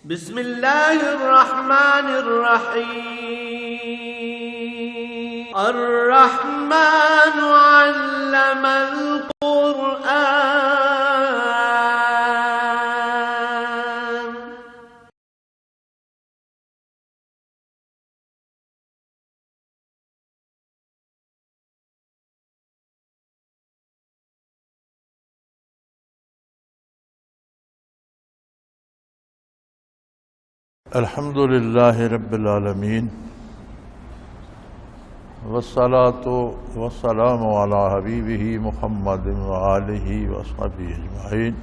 بسم اللہ الرحمن الرحیم الرحمن علم القرآن الحمد للہ رب العالمین والصلاة والسلام علی حبیبہ محمد وآلہ وصحبہ اجمعین۔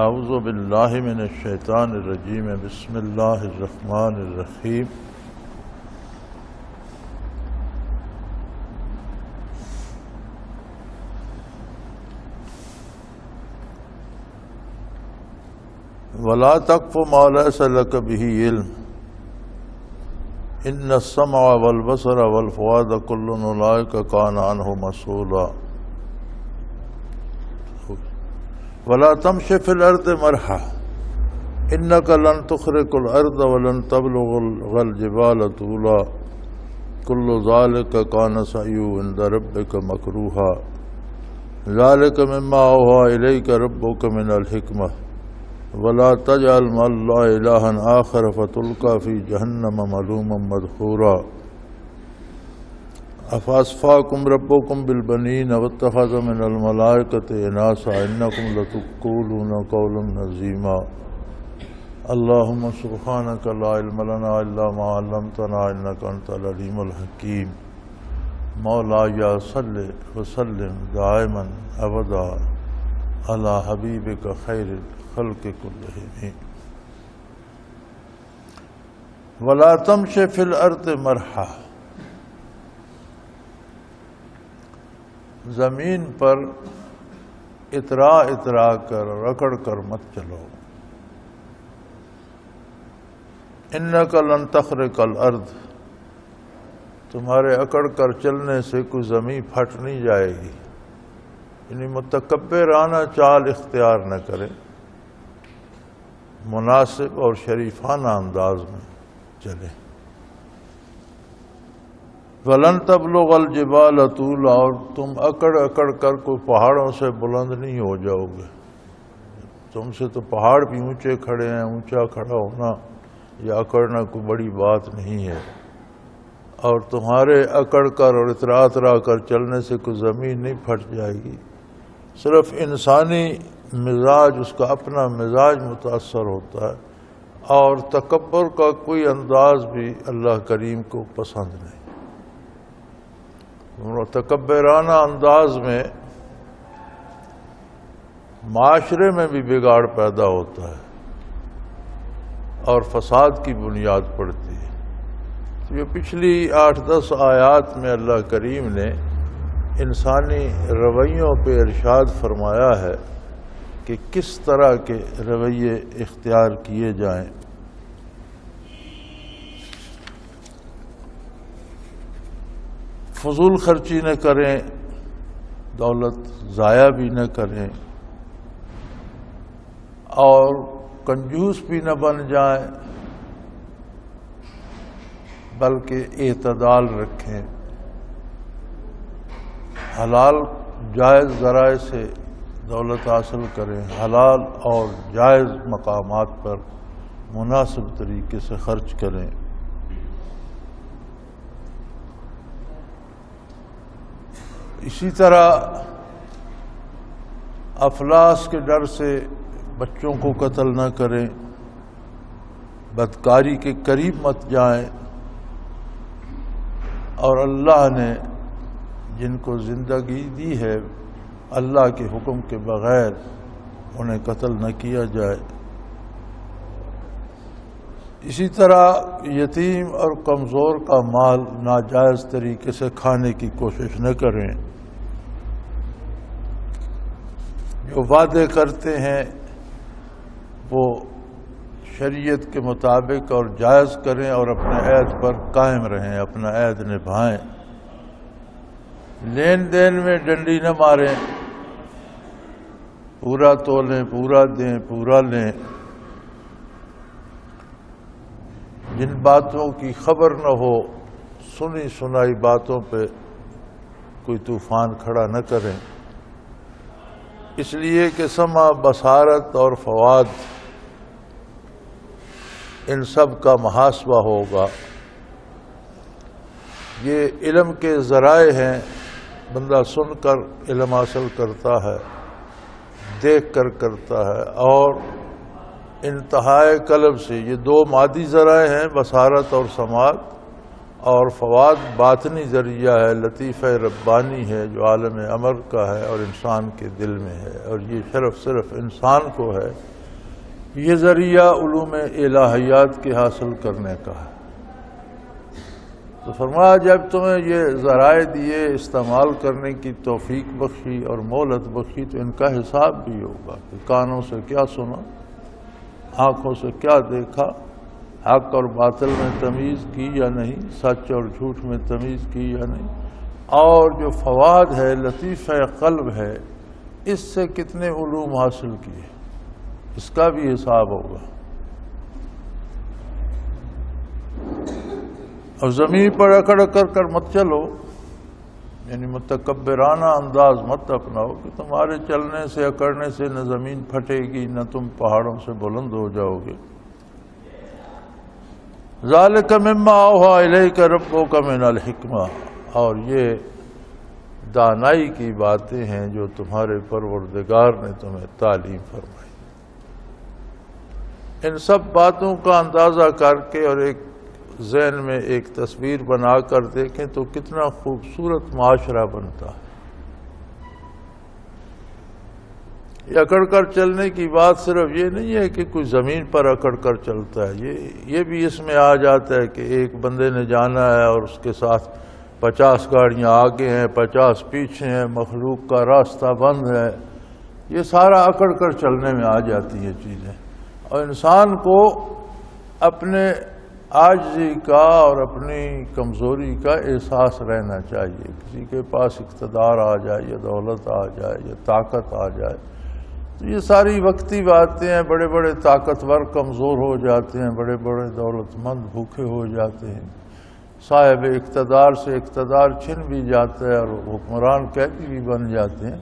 اعوذ باللہ من الشیطان الرجیم، بسم اللہ الرحمن الرحیم۔ وَلَا تَقْفُ مَا لَيْسَ لَكَ بِهِ عِلْمٌ إِنَّ السَّمْعَ وَالْبَصَرَ وَالْفُؤَادَ كُلُّ أُولَئِكَ كَانَ عَنْهُ مسؤولا۔ وَلَا تَمْشِ فِي الْأَرْضِ مَرْحًا إِنَّكَ لَن تُخْرِقَ الْأَرْضَ وَلَن تَبْلُغَ الْجِبَالَ طُولًا كُلُّ ذَلِكَ كَانَ سَعْيُهُ عِندَ رَبِّكَ مَكْرُوهًا ذَلِكَ مِمَّا أَوْحَىٰ إِلَيْكَ رَبُّكَ مِنَ الْحِكْمَةِ وَلَا تَجْعَلْ مَعَ اللَّهِ إِلَٰهًا آخَرَ فَتُلْقَىٰ فِي جَهَنَّمَ مَلُومًا مَدْحُورًا۔ أَفَأَصْفَاكُمْ رَبُّكُمْ بِالْبَنِينَ وَاتَّخَذَ مِنَ الْمَلَائِكَةِ إِنَاثًا إِنَّكُمْ لَتَقُولُونَ قَوْلًا عَظِيمًا۔ اللهم سبحانك لا علم لنا إلا ما علمتنا إنك أنت العليم الحكيم۔ مولاي صل وسلم دائما أبدا على حبيبك خير الخلق كلهم۔ ولا تمش في الأرض مرحا، زمین پر اترا کر رکڑ کر مت چلو۔ انک لن تخرق الارض، تمہارے اکڑ کر چلنے سے کوئی زمین پھٹ نہیں جائے گی، یعنی متکبرانہ چال اختیار نہ کرے، مناسب اور شریفانہ انداز میں چلے۔ وَلَن تَبْلُغَ الْجِبَالَ طُولًا، اور تم اکڑ کر کوئی پہاڑوں سے بلند نہیں ہو جاؤ گے۔ تم سے تو پہاڑ بھی اونچے کھڑے ہیں، اونچا کھڑا ہونا یا اکڑنا کوئی بڑی بات نہیں ہے، اور تمہارے اکڑ کر اور اترا کر چلنے سے کوئی زمین نہیں پھٹ جائے گی۔ صرف انسانی مزاج، اس کا اپنا مزاج متاثر ہوتا ہے، اور تکبر کا کوئی انداز بھی اللہ کریم کو پسند نہیں۔ تکبرانہ انداز میں معاشرے میں بھی بگاڑ پیدا ہوتا ہے اور فساد کی بنیاد پڑتی ہے۔ یہ پچھلی 8-10 آیات میں اللہ کریم نے انسانی رویوں پہ ارشاد فرمایا ہے کہ کس طرح کے رویے اختیار کیے جائیں۔ فضول خرچی نہ کریں، دولت ضائع بھی نہ کریں، اور کنجوس بھی نہ بن جائیں، بلکہ اعتدال رکھیں، حلال جائز ذرائع سے دولت حاصل کریں، حلال اور جائز مقامات پر مناسب طریقے سے خرچ کریں۔ اسی طرح افلاس کے ڈر سے بچوں کو قتل نہ کریں، بدکاری کے قریب مت جائیں، اور اللہ نے جن کو زندگی دی ہے اللہ کے حکم کے بغیر انہیں قتل نہ کیا جائے۔ اسی طرح یتیم اور کمزور کا مال ناجائز طریقے سے کھانے کی کوشش نہ کریں۔ جو وعدے کرتے ہیں وہ شریعت کے مطابق اور جائز کریں، اور اپنے عہد پر قائم رہیں، اپنا عہد نبھائیں۔ لین دین میں ڈنڈی نہ ماریں، پورا تولیں، پورا دیں، پورا لیں، جن باتوں کی خبر نہ ہو، سنی سنائی باتوں پہ کوئی طوفان کھڑا نہ کریں، اس لیے کہ سمع، بصارت اور فواد ان سب کا محاسبہ ہوگا۔ یہ علم کے ذرائع ہیں، بندہ سن کر علم حاصل کرتا ہے، دیکھ کر کرتا ہے، اور انتہائے قلب سے۔ یہ دو مادی ذرائع ہیں، بصارت اور سماعت، اور فواد باطنی ذریعہ ہے، لطیفہ ربانی ہے جو عالم امر کا ہے اور انسان کے دل میں ہے، اور یہ صرف انسان کو ہے۔ یہ ذریعہ علوم الہیات کے حاصل کرنے کا ہے۔ تو فرمایا جب تمہیں یہ ذرائع دیے، استعمال کرنے کی توفیق بخشی اور مہلت بخشی، تو ان کا حساب بھی ہوگا کہ کانوں سے کیا سنا، آنکھوں سے کیا دیکھا، حق اور باطل میں تمیز کی یا نہیں، سچ اور جھوٹ میں تمیز کی یا نہیں، اور جو فواد ہے، لطیفہ قلب ہے، اس سے کتنے علوم حاصل کیے، اس کا بھی حساب ہوگا۔ اور زمین پر اکڑ کر مت چلو، یعنی متکبرانہ انداز مت اپناؤ کہ تمہارے چلنے سے، اکڑنے سے نہ زمین پھٹے گی، نہ تم پہاڑوں سے بلند ہو جاؤ گے۔ ذالک مما اوحی الیک ربک من الحکمہ، اور یہ دانائی کی باتیں ہیں جو تمہارے پروردگار نے تمہیں تعلیم فرمائی۔ ان سب باتوں کا اندازہ کر کے اور ایک ذہن میں ایک تصویر بنا کر دیکھیں تو کتنا خوبصورت معاشرہ بنتا ہے۔ یہ اکڑ کر چلنے کی بات صرف یہ نہیں ہے کہ کوئی زمین پر اکڑ کر چلتا ہے، یہ بھی اس میں آ جاتا ہے کہ ایک بندے نے جانا ہے اور اس کے ساتھ 50 گاڑیاں آگے ہیں، 50 پیچھے ہیں، مخلوق کا راستہ بند ہے۔ یہ سارا اکڑ کر چلنے میں آ جاتی ہیں چیزیں، اور انسان کو اپنے عاجزی کا اور اپنی کمزوری کا احساس رہنا چاہیے۔ کسی کے پاس اقتدار آ جائے یا دولت آ جائے یا طاقت آ جائے تو یہ ساری وقتی باتیں ہیں۔ بڑے بڑے طاقتور کمزور ہو جاتے ہیں، بڑے بڑے دولت مند بھوکے ہو جاتے ہیں، صاحب اقتدار سے اقتدار چھن بھی جاتا ہے اور حکمران قیدی بھی بن جاتے ہیں۔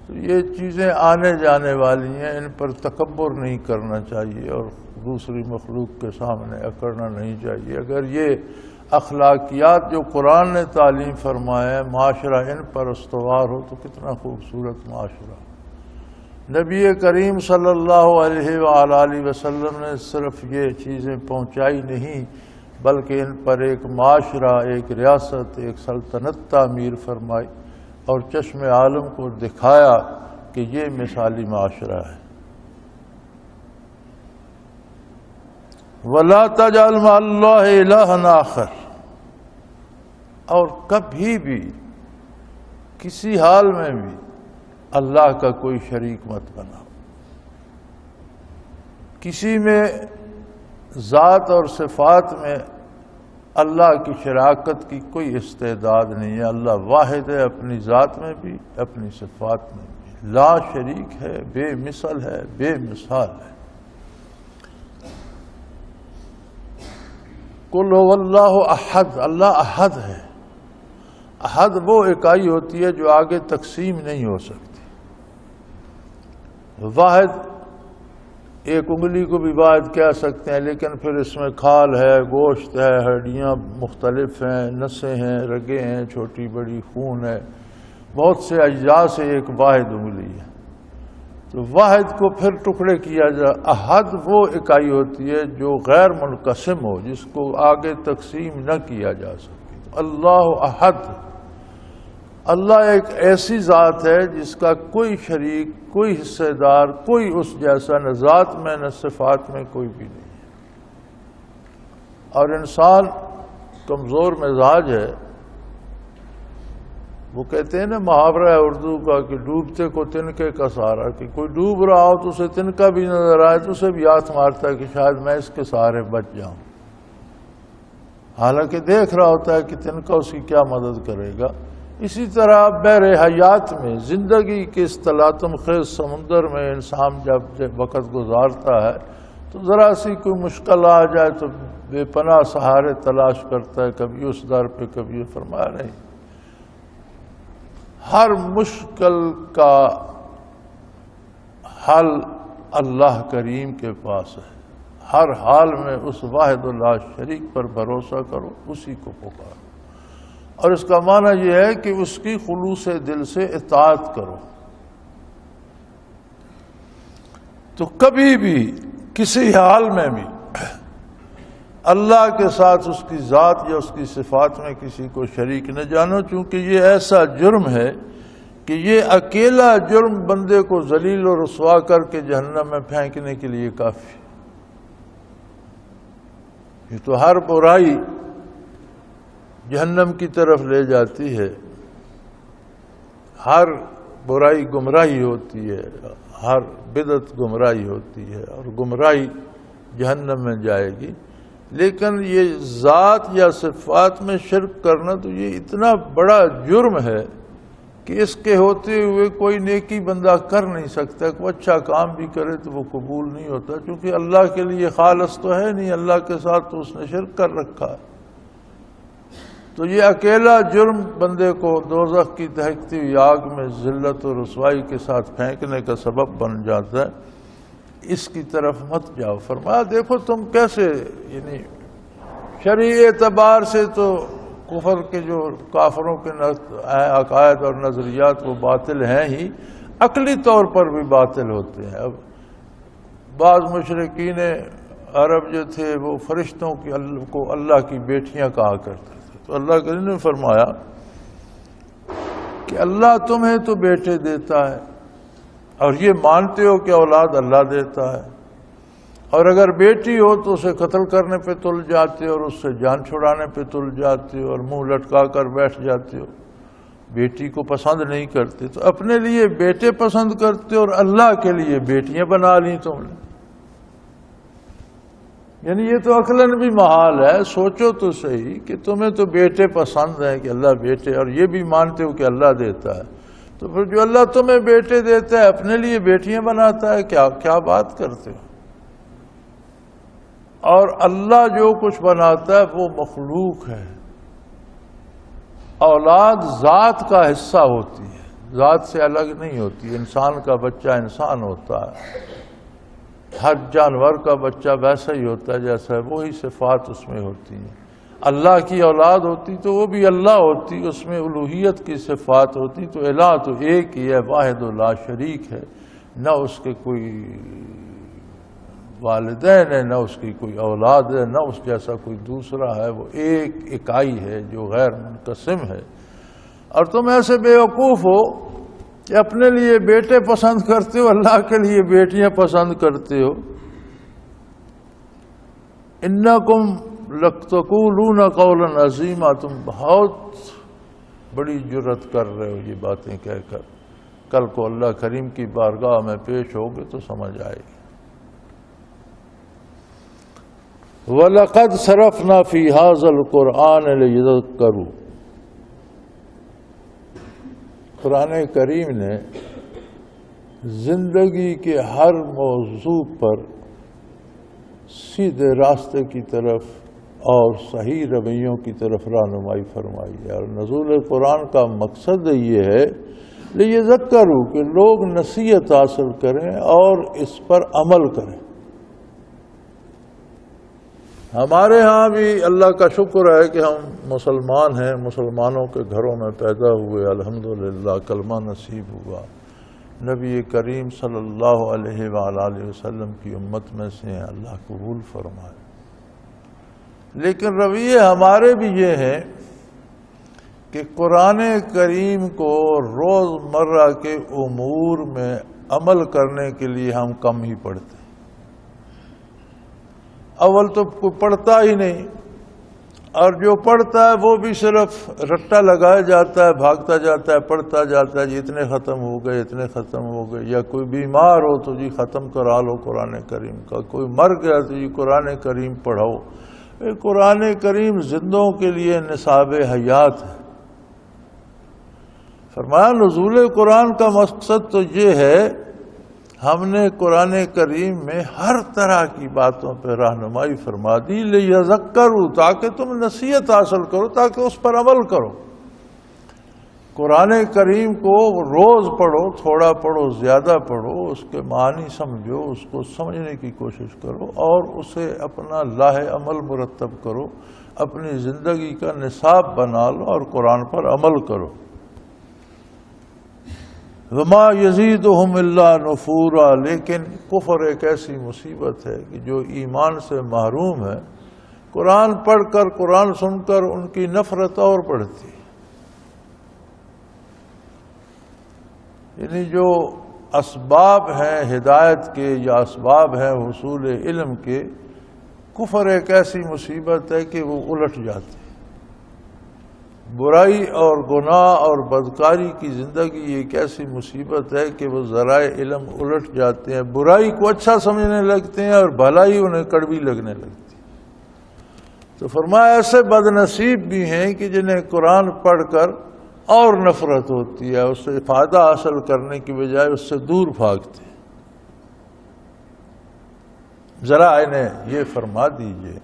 تو یہ چیزیں آنے جانے والی ہیں، ان پر تکبر نہیں کرنا چاہیے اور دوسری مخلوق کے سامنے اکڑنا نہیں چاہیے۔ اگر یہ اخلاقیات جو قرآن نے تعلیم فرمایا ہے، معاشرہ ان پر استوار ہو تو کتنا خوبصورت معاشرہ۔ نبی کریم صلی اللہ علیہ وآلہ وسلم نے صرف یہ چیزیں پہنچائی نہیں، بلکہ ان پر ایک معاشرہ، ایک ریاست، ایک سلطنت تعمیر فرمائی اور چشم عالم کو دکھایا کہ یہ مثالی معاشرہ ہے۔ وَلَا تَجْعَلْ مَعَ اللَّهِ إِلَٰهًا آخَرَ، اور کبھی بھی کسی حال میں بھی اللہ کا کوئی شریک مت بناؤ۔ کسی میں ذات اور صفات میں اللہ کی شراکت کی کوئی استعداد نہیں ہے۔ اللہ واحد ہے، اپنی ذات میں بھی، اپنی صفات میں بھی، لا شریک ہے، بے مثل ہے، بے مثال ہے۔ قل هو اللہ احد، اللہ احد ہے۔ احد وہ اکائی ہوتی ہے جو آگے تقسیم نہیں ہو سکتی۔ واحد ایک انگلی کو بھی واحد کہہ سکتے ہیں، لیکن پھر اس میں کھال ہے، گوشت ہے، ہڈیاں مختلف ہیں، نسیں ہیں، رگیں ہیں، چھوٹی بڑی خون ہے، بہت سے اجزاء سے ایک واحد انگلی ہے۔ تو واحد کو پھر ٹکڑے کیا جائے۔ احد وہ اکائی ہوتی ہے جو غیر منقسم ہو، جس کو آگے تقسیم نہ کیا جا سکے۔ تو اللہ احد، اللہ ایک ایسی ذات ہے جس کا کوئی شریک، کوئی حصہ دار، کوئی اس جیسا، نہ ذات میں نہ صفات میں کوئی بھی نہیں ہے۔ اور انسان کمزور مزاج ہے۔ وہ کہتے ہیں نا، محاورہ ہے اردو کا کہ ڈوبتے کو تنکے کا سہارا، کہ کوئی ڈوب رہا ہو تو اسے تنکا بھی نظر آئے تو اسے بھی ہاتھ مارتا ہے کہ شاید میں اس کے سہارے بچ جاؤں، حالانکہ دیکھ رہا ہوتا ہے کہ تنکا اس کی کیا مدد کرے گا۔ اسی طرح بحر حیات میں، زندگی کے اس تلاطم خیز سمندر میں انسان جب وقت گزارتا ہے تو ذرا سی کوئی مشکل آ جائے تو بے پناہ سہارے تلاش کرتا ہے، کبھی اس در پہ کبھی فرمایا نہیں، ہر مشکل کا حل اللہ کریم کے پاس ہے، ہر حال میں اس واحد لا شریک پر بھروسہ کرو، اسی کو پکارو، اور اس کا معنی یہ ہے کہ اس کی خلوص دل سے اطاعت کرو۔ تو کبھی بھی کسی حال میں بھی اللہ کے ساتھ اس کی ذات یا اس کی صفات میں کسی کو شریک نہ جانو، چونکہ یہ ایسا جرم ہے کہ یہ اکیلا جرم بندے کو ذلیل و رسوا کر کے جہنم میں پھینکنے کے لیے کافی ہے۔ یہ تو ہر برائی جہنم کی طرف لے جاتی ہے، ہر برائی گمراہی ہوتی ہے، ہر بدعت گمراہی ہوتی ہے، اور گمراہی جہنم میں جائے گی۔ لیکن یہ ذات یا صفات میں شرک کرنا تو یہ اتنا بڑا جرم ہے کہ اس کے ہوتے ہوئے کوئی نیکی بندہ کر نہیں سکتا، کوئی اچھا کام بھی کرے تو وہ قبول نہیں ہوتا، کیونکہ اللہ کے لیے خالص تو ہے نہیں، اللہ کے ساتھ تو اس نے شرک کر رکھا ہے۔ تو یہ اکیلا جرم بندے کو دوزخ کی دہکتی ہوئی آگ میں ذلت و رسوائی کے ساتھ پھینکنے کا سبب بن جاتا ہے، اس کی طرف مت جاؤ۔ فرمایا دیکھو تم کیسے، یعنی شرعی اعتبار سے تو کفر کے جو کافروں کے عقائد اور نظریات وہ باطل ہیں ہی، عقلی طور پر بھی باطل ہوتے ہیں۔ اب بعض مشرکین عرب جو تھے وہ فرشتوں کو اللہ کی بیٹیاں کہا کرتے تھے، تو اللہ کریم نے فرمایا کہ اللہ تمہیں تو بیٹے دیتا ہے اور یہ مانتے ہو کہ اولاد اللہ دیتا ہے، اور اگر بیٹی ہو تو اسے قتل کرنے پہ تل جاتے ہو اور اس سے جان چھڑانے پہ تل جاتے ہو اور منہ لٹکا کر بیٹھ جاتے ہو، بیٹی کو پسند نہیں کرتے، تو اپنے لیے بیٹے پسند کرتے ہو اور اللہ کے لیے بیٹیاں بنا لی تم نے۔ یعنی یہ تو عقلاً بھی محال ہے، سوچو تو صحیح کہ تمہیں تو بیٹے پسند ہیں کہ اللہ بیٹے، اور یہ بھی مانتے ہو کہ اللہ دیتا ہے، تو پھر جو اللہ تمہیں بیٹے دیتا ہے اپنے لیے بیٹیاں بناتا ہے، کیا بات کرتے ہو؟ اور اللہ جو کچھ بناتا ہے وہ مخلوق ہے، اولاد ذات کا حصہ ہوتی ہے، ذات سے الگ نہیں ہوتی۔ انسان کا بچہ انسان ہوتا ہے، ہر جانور کا بچہ ویسا ہی ہوتا ہے جیسا ہے، وہی صفات اس میں ہوتی ہیں۔ اللہ کی اولاد ہوتی تو وہ بھی اللہ ہوتی، اس میں الوہیت کی صفات ہوتی، تو الہ تو ایک ہی ہے، واحد و لا شریک ہے، نہ اس کے کوئی والدین ہے، نہ اس کی کوئی اولاد ہے، نہ اس جیسا کوئی دوسرا ہے، وہ ایک اکائی ہے جو غیر منقسم ہے۔ اور تم ایسے بیوقوف ہو کہ اپنے لیے بیٹے پسند کرتے ہو، اللہ کے لیے بیٹیاں پسند کرتے ہو۔ انکم لتقولون قولا عظیما، تم بہت بڑی جرت کر رہے ہو یہ باتیں کہہ کر، کل کو اللہ کریم کی بارگاہ میں پیش ہوگے تو سمجھ آئے گی۔ وَلَقَدْ صَرَفْنَا فِي هَذَا الْقُرْآنِ لِيَذَّكَّرُوا، قرآن کریم نے زندگی کے ہر موضوع پر سیدھے راستے کی طرف اور صحیح رویوں کی طرف رہنمائی فرمائی ہے، اور نزول قرآن کا مقصد یہ ہے لِيَذَّكَّرُوا کہ لوگ نصیحت حاصل کریں اور اس پر عمل کریں۔ ہمارے ہاں بھی اللہ کا شکر ہے کہ ہم مسلمان ہیں، مسلمانوں کے گھروں میں پیدا ہوئے، الحمدللہ کلمہ نصیب ہوا، نبی کریم صلی اللہ علیہ وآلہ وسلم کی امت میں سے ہیں، اللہ قبول فرمائے۔ لیکن رویے ہمارے بھی یہ ہیں کہ قرآن کریم کو روزمرہ کے امور میں عمل کرنے کے لیے ہم کم ہی پڑھتے ہیں۔ اول تو کوئی پڑھتا ہی نہیں، اور جو پڑھتا ہے وہ بھی صرف رٹا لگایا جاتا ہے، بھاگتا جاتا ہے، پڑھتا جاتا ہے، جی اتنے ختم ہو گئے، اتنے ختم ہو گئے، یا کوئی بیمار ہو تو جی ختم کرا لو قرآن کریم کا، کوئی مر گیا تو جی قرآن کریم پڑھاؤ۔ قرآن کریم زندوں کے لیے نصاب حیات ہے۔ فرمایا نزول قرآن کا مقصد تو یہ ہے ہم نے قرآن کریم میں ہر طرح کی باتوں پہ رہنمائی فرما دی، لیذکروا، تاکہ تم نصیحت حاصل کرو، تاکہ اس پر عمل کرو۔ قرآن کریم کو روز پڑھو، تھوڑا پڑھو، زیادہ پڑھو، اس کے معنی سمجھو، اس کو سمجھنے کی کوشش کرو اور اسے اپنا لاہ عمل مرتب کرو، اپنی زندگی کا نصاب بنا لو اور قرآن پر عمل کرو۔ وما یزیدہم الا نفورا، لیکن کفر ایک ایسی مصیبت ہے کہ جو ایمان سے محروم ہے، قرآن پڑھ کر، قرآن سن کر ان کی نفرت اور بڑھتی ہے۔ یعنی جو اسباب ہیں ہدایت کے یا اسباب ہیں حصول علم کے، کفر ایک ایسی مصیبت ہے کہ وہ الٹ جاتی ہے۔ برائی اور گناہ اور بدکاری کی زندگی ایک ایسی مصیبت ہے کہ وہ ذرائع علم الٹ جاتے ہیں، برائی کو اچھا سمجھنے لگتے ہیں اور بھلائی انہیں کڑوی لگنے لگتی ہے۔ تو فرمایا ایسے بد نصیب بھی ہیں کہ جنہیں قرآن پڑھ کر اور نفرت ہوتی ہے، اس سے فائدہ حاصل کرنے کی بجائے اس سے دور بھاگتے ہیں۔ ذرا انہیں یہ فرما دیجئے،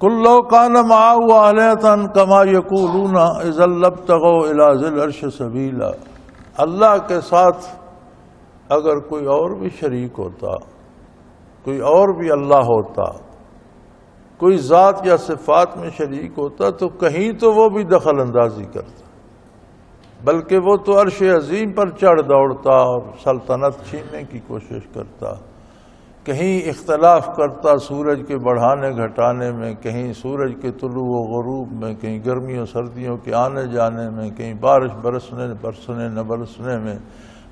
قُل لَّوْ كَانَ مَعَهُ آلِهَةٌ كَمَا يَقُولُونَ إِذًا لَّابْتَغَوْا إِلَىٰ ذِي الْعَرْشِ سَبِيلًا، اللہ کے ساتھ اگر کوئی اور بھی شریک ہوتا، کوئی اور بھی اللہ ہوتا، کوئی ذات یا صفات میں شریک ہوتا تو کہیں تو وہ بھی دخل اندازی کرتا، بلکہ وہ تو عرش عظیم پر چڑھ دوڑتا اور سلطنت چھیننے کی کوشش کرتا، کہیں اختلاف کرتا سورج کے بڑھانے گھٹانے میں، کہیں سورج کے طلوع و غروب میں، کہیں گرمیوں سردیوں کے آنے جانے میں، کہیں بارش برسنے نہ برسنے میں،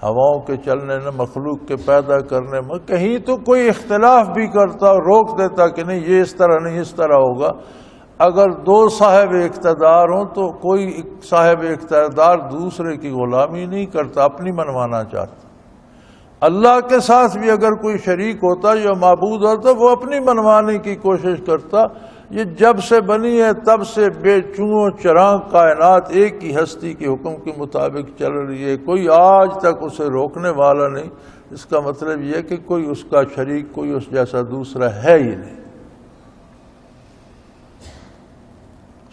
ہواؤں کے چلنے نہ مخلوق کے پیدا کرنے میں، کہیں تو کوئی اختلاف بھی کرتا اور روک دیتا کہ نہیں یہ اس طرح نہیں اس طرح ہوگا۔ اگر دو صاحب اقتدار ہوں تو کوئی صاحب اقتدار دوسرے کی غلامی نہیں کرتا، اپنی منوانا چاہتا۔ اللہ کے ساتھ بھی اگر کوئی شریک ہوتا یا معبود ہوتا وہ اپنی منوانے کی کوشش کرتا۔ یہ جب سے بنی ہے تب سے بے چوں چراغ کائنات ایک ہی ہستی کے حکم کے مطابق چل رہی ہے، کوئی آج تک اسے روکنے والا نہیں۔ اس کا مطلب یہ ہے کہ کوئی اس کا شریک، کوئی اس جیسا دوسرا ہے ہی نہیں۔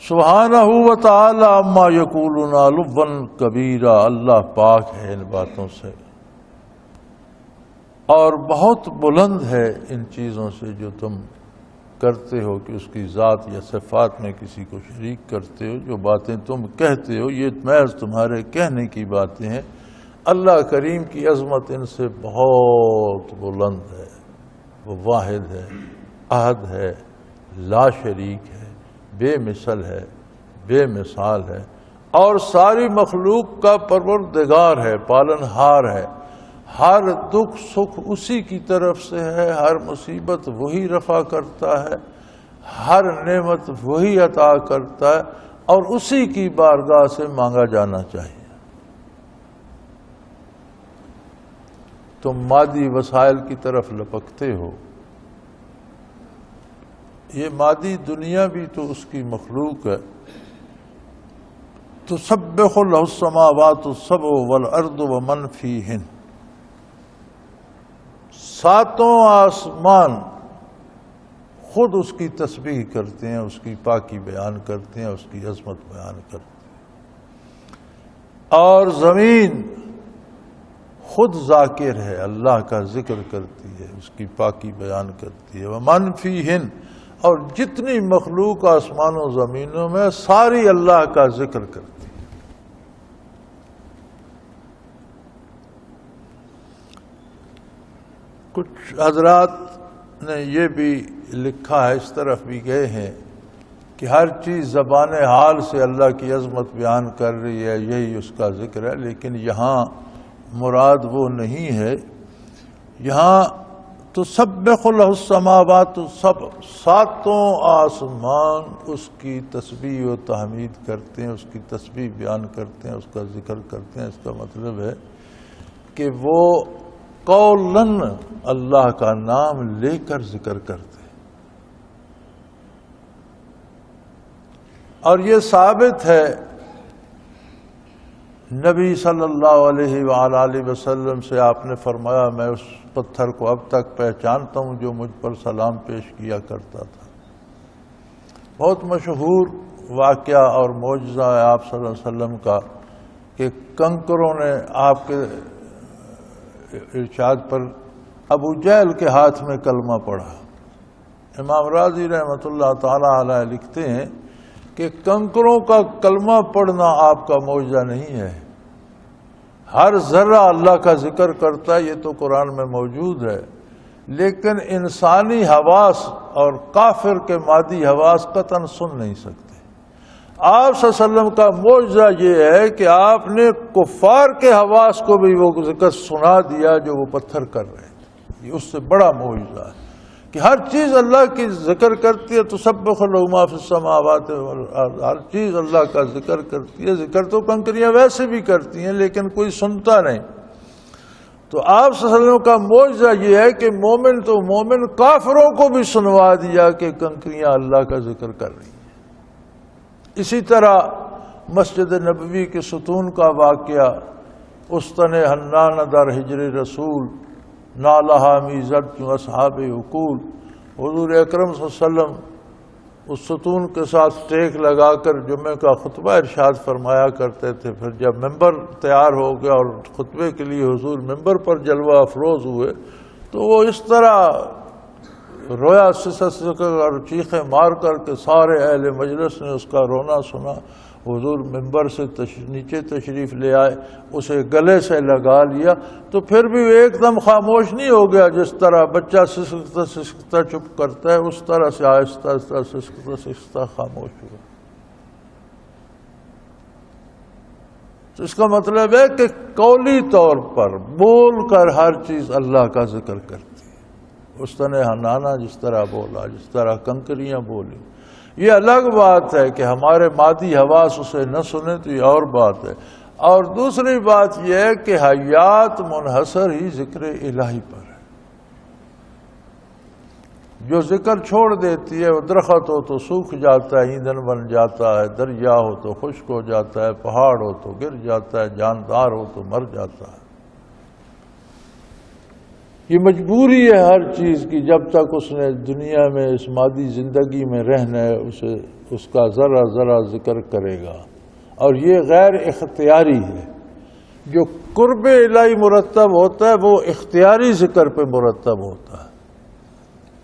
سبحانہ و تعالی عما یقولون علوا کبیرا، اللہ پاک ہے ان باتوں سے اور بہت بلند ہے ان چیزوں سے جو تم کرتے ہو کہ اس کی ذات یا صفات میں کسی کو شریک کرتے ہو۔ جو باتیں تم کہتے ہو یہ محض تمہارے کہنے کی باتیں ہیں، اللہ کریم کی عظمت ان سے بہت بلند ہے۔ وہ واحد ہے، احد ہے، لا شریک ہے، بے مثل ہے، بے مثال ہے، اور ساری مخلوق کا پروردگار ہے، پالنہار ہے۔ ہر دکھ سکھ اسی کی طرف سے ہے، ہر مصیبت وہی رفع کرتا ہے، ہر نعمت وہی عطا کرتا ہے، اور اسی کی بارگاہ سے مانگا جانا چاہیے۔ تم مادی وسائل کی طرف لپکتے ہو، یہ مادی دنیا بھی تو اس کی مخلوق ہے۔ تسبح لہ السماوات السبع والارض ومن فیہن، ساتوں آسمان خود اس کی تسبیح کرتے ہیں، اس کی پاکی بیان کرتے ہیں، اس کی عظمت بیان کرتے ہیں، اور زمین خود ذاکر ہے، اللہ کا ذکر کرتی ہے، اس کی پاکی بیان کرتی ہے۔ ومن فیہن، اور جتنی مخلوق آسمان و زمینوں میں ساری اللہ کا ذکر کرتی ہے۔ کچھ حضرات نے یہ بھی لکھا ہے، اس طرف بھی گئے ہیں کہ ہر چیز زبان حال سے اللہ کی عظمت بیان کر رہی ہے، یہی اس کا ذکر ہے، لیکن یہاں مراد وہ نہیں ہے۔ یہاں تسبح لہ السماوات السبع، ساتوں آسمان اس کی تسبیح و تحمید کرتے ہیں، اس کی تسبیح بیان کرتے ہیں، اس کا ذکر کرتے ہیں۔ اس کا مطلب ہے کہ وہ قولاً اللہ کا نام لے کر ذکر کرتے ہیں، اور یہ ثابت ہے نبی صلی اللہ علیہ وآلہ وسلم سے آپ نے فرمایا میں اس پتھر کو اب تک پہچانتا ہوں جو مجھ پر سلام پیش کیا کرتا تھا۔ بہت مشہور واقعہ اور معجزہ ہے آپ صلی اللہ علیہ وسلم کا کہ کنکروں نے آپ کے ارشاد پر ابو جہل کے ہاتھ میں کلمہ پڑھا۔ امام راضی رحمۃ اللہ تعالی علیہ لکھتے ہیں کہ کنکروں کا کلمہ پڑھنا آپ کا معجزہ نہیں ہے، ہر ذرہ اللہ کا ذکر کرتا ہے، یہ تو قرآن میں موجود ہے، لیکن انسانی حواس اور کافر کے مادی حواس قطعاً سن نہیں سکتے۔ آپ صلی اللہ علیہ وسلم کا معجزہ یہ ہے کہ آپ نے کفار کے حواس کو بھی وہ ذکر سنا دیا جو وہ پتھر کر رہے تھے۔ یہ اس سے بڑا معجزہ ہے کہ ہر چیز اللہ کی ذکر کرتی ہے، تسبح لہ ما فی السماوات والارض، ہر چیز اللہ کا ذکر کرتی ہے۔ ذکر تو کنکریاں ویسے بھی کرتی ہیں لیکن کوئی سنتا نہیں۔ تو آپ صلی اللہ علیہ وسلم کا معجزہ یہ ہے کہ مومن تو مومن کافروں کو بھی سنوا دیا کہ کنکریاں اللہ کا ذکر کر رہی ہیں۔ اسی طرح مسجد نبوی کے ستون کا واقعہ، استن حنان در ہجر رسول نالہا میزت جو اصحاب عقول، حضور اکرم صلی اللہ علیہ وسلم اس ستون کے ساتھ ٹیک لگا کر جمعہ کا خطبہ ارشاد فرمایا کرتے تھے۔ پھر جب ممبر تیار ہو گیا اور خطبے کے لیے حضور ممبر پر جلوہ افروز ہوئے تو وہ اس طرح رویا اور چیخیں مار کر کے سارے اہل مجلس نے اس کا رونا سنا۔ حضور ممبر سے نیچے تشریف لے آئے، اسے گلے سے لگا لیا، تو پھر بھی وہ ایک دم خاموش نہیں ہو گیا۔ جس طرح بچہ سسکتا سسکتا چپ کرتا ہے اس طرح سے آہستہ آہستہ سسکتا سسکتا خاموش ہوا۔ تو اس کا مطلب ہے کہ قولی طور پر بول کر ہر چیز اللہ کا ذکر کرتی ہے۔ استن حنانہ جس طرح بولا، جس طرح کنکریاں بولی، یہ الگ بات ہے کہ ہمارے مادی حواس اسے نہ سنیں تو یہ اور بات ہے۔ اور دوسری بات یہ ہے کہ حیات منحصر ہی ذکر الہی پر ہے۔ جو ذکر چھوڑ دیتی ہے، وہ درخت ہو تو سوکھ جاتا ہے، ایندھن بن جاتا ہے، دریا ہو تو خشک ہو جاتا ہے، پہاڑ ہو تو گر جاتا ہے، جاندار ہو تو مر جاتا ہے۔ یہ مجبوری ہے ہر چیز کی، جب تک اس نے دنیا میں اس مادی زندگی میں رہنا ہے اس کا ذرا ذرا ذکر کرے گا، اور یہ غیر اختیاری ہے۔ جو قرب الہی مرتب ہوتا ہے وہ اختیاری ذکر پہ مرتب ہوتا ہے۔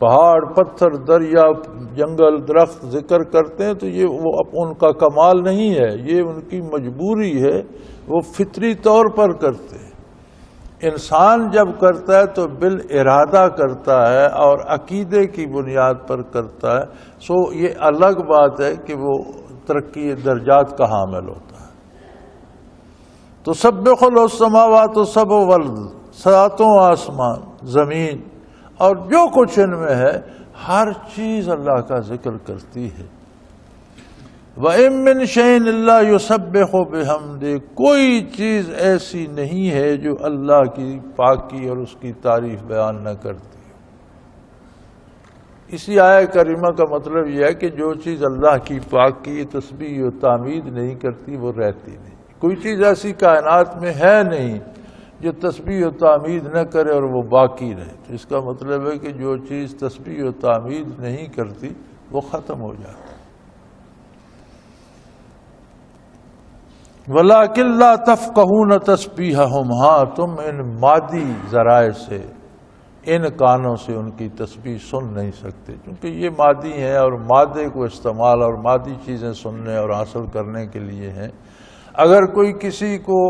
پہاڑ، پتھر، دریا، جنگل، درخت ذکر کرتے ہیں تو یہ وہ ان کا کمال نہیں ہے، یہ ان کی مجبوری ہے، وہ فطری طور پر کرتے ہیں۔ انسان جب کرتا ہے تو بالارادہ کرتا ہے اور عقیدے کی بنیاد پر کرتا ہے، سو یہ الگ بات ہے کہ وہ ترقی درجات کا حامل ہوتا ہے۔ تو تسبح لہ السماوات السبع والارض، ساتوں آسمان، زمین اور جو کچھ ان میں ہے، ہر چیز اللہ کا ذکر کرتی ہے۔ وَإِن مِّن شَيْءٍ إِلَّا يُسَبِّحُ بِحَمْدِهِ، کوئی چیز ایسی نہیں ہے جو اللہ کی پاکی اور اس کی تعریف بیان نہ کرتی ہو۔ اسی آیہ کریمہ کا مطلب یہ ہے کہ جو چیز اللہ کی پاکی، تسبیح و تحمید نہیں کرتی وہ رہتی نہیں۔ کوئی چیز ایسی کائنات میں ہے نہیں جو تسبیح و تحمید نہ کرے اور وہ باقی رہے۔ تو اس کا مطلب ہے کہ جو چیز تسبیح و تحمید نہیں کرتی وہ ختم ہو جاتی۔ وَلَٰكِن لَّا تَفْقَهُونَ تَسْبِيحَهُمْ، ہاں تم ان مادی ذرائع سے، ان کانوں سے ان کی تسبیح سن نہیں سکتے، کیونکہ یہ مادی ہیں اور مادے کو استعمال اور مادی چیزیں سننے اور حاصل کرنے کے لیے ہیں۔ اگر کوئی کسی کو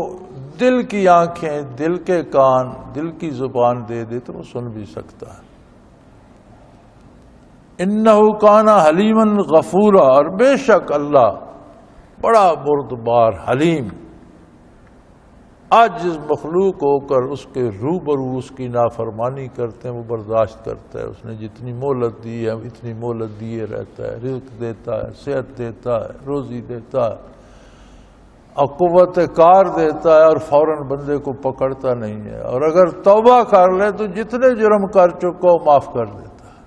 دل کی آنکھیں، دل کے کان، دل کی زبان دے دے تو وہ سن بھی سکتا ہے۔ اِنَّهُ كَانَ حَلِيمًا غَفُورًا، اور بے شک اللہ بڑا بردبار، حلیم، عاجز مخلوق ہو کر اس کے روبرو اس کی نافرمانی کرتے ہیں وہ برداشت کرتا ہے۔ اس نے جتنی مہلت دی ہے اتنی مہلت دیے رہتا ہے، رزق دیتا ہے، صحت دیتا ہے، روزی دیتا ہے اور قوت کار دیتا ہے، اور فوراً بندے کو پکڑتا نہیں ہے، اور اگر توبہ کر لے تو جتنے جرم کر چکا وہ معاف کر دیتا ہے۔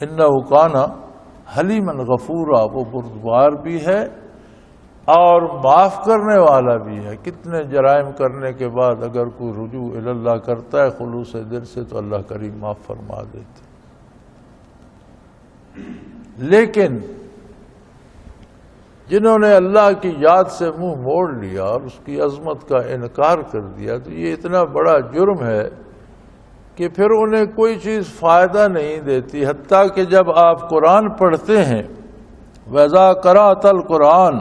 انہ کان حلیما غفورا، وہ بردبار بھی ہے اور معاف کرنے والا بھی ہے. کتنے جرائم کرنے کے بعد اگر کوئی رجوع اللہ کرتا ہے خلوص دل سے تو اللہ کریم معاف فرما دیتے. لیکن جنہوں نے اللہ کی یاد سے منہ موڑ لیا اور اس کی عظمت کا انکار کر دیا تو یہ اتنا بڑا جرم ہے کہ پھر انہیں کوئی چیز فائدہ نہیں دیتی. حتیٰ کہ جب آپ قرآن پڑھتے ہیں وَإِذَا قَرَأْتَ الْقُرْآنَ،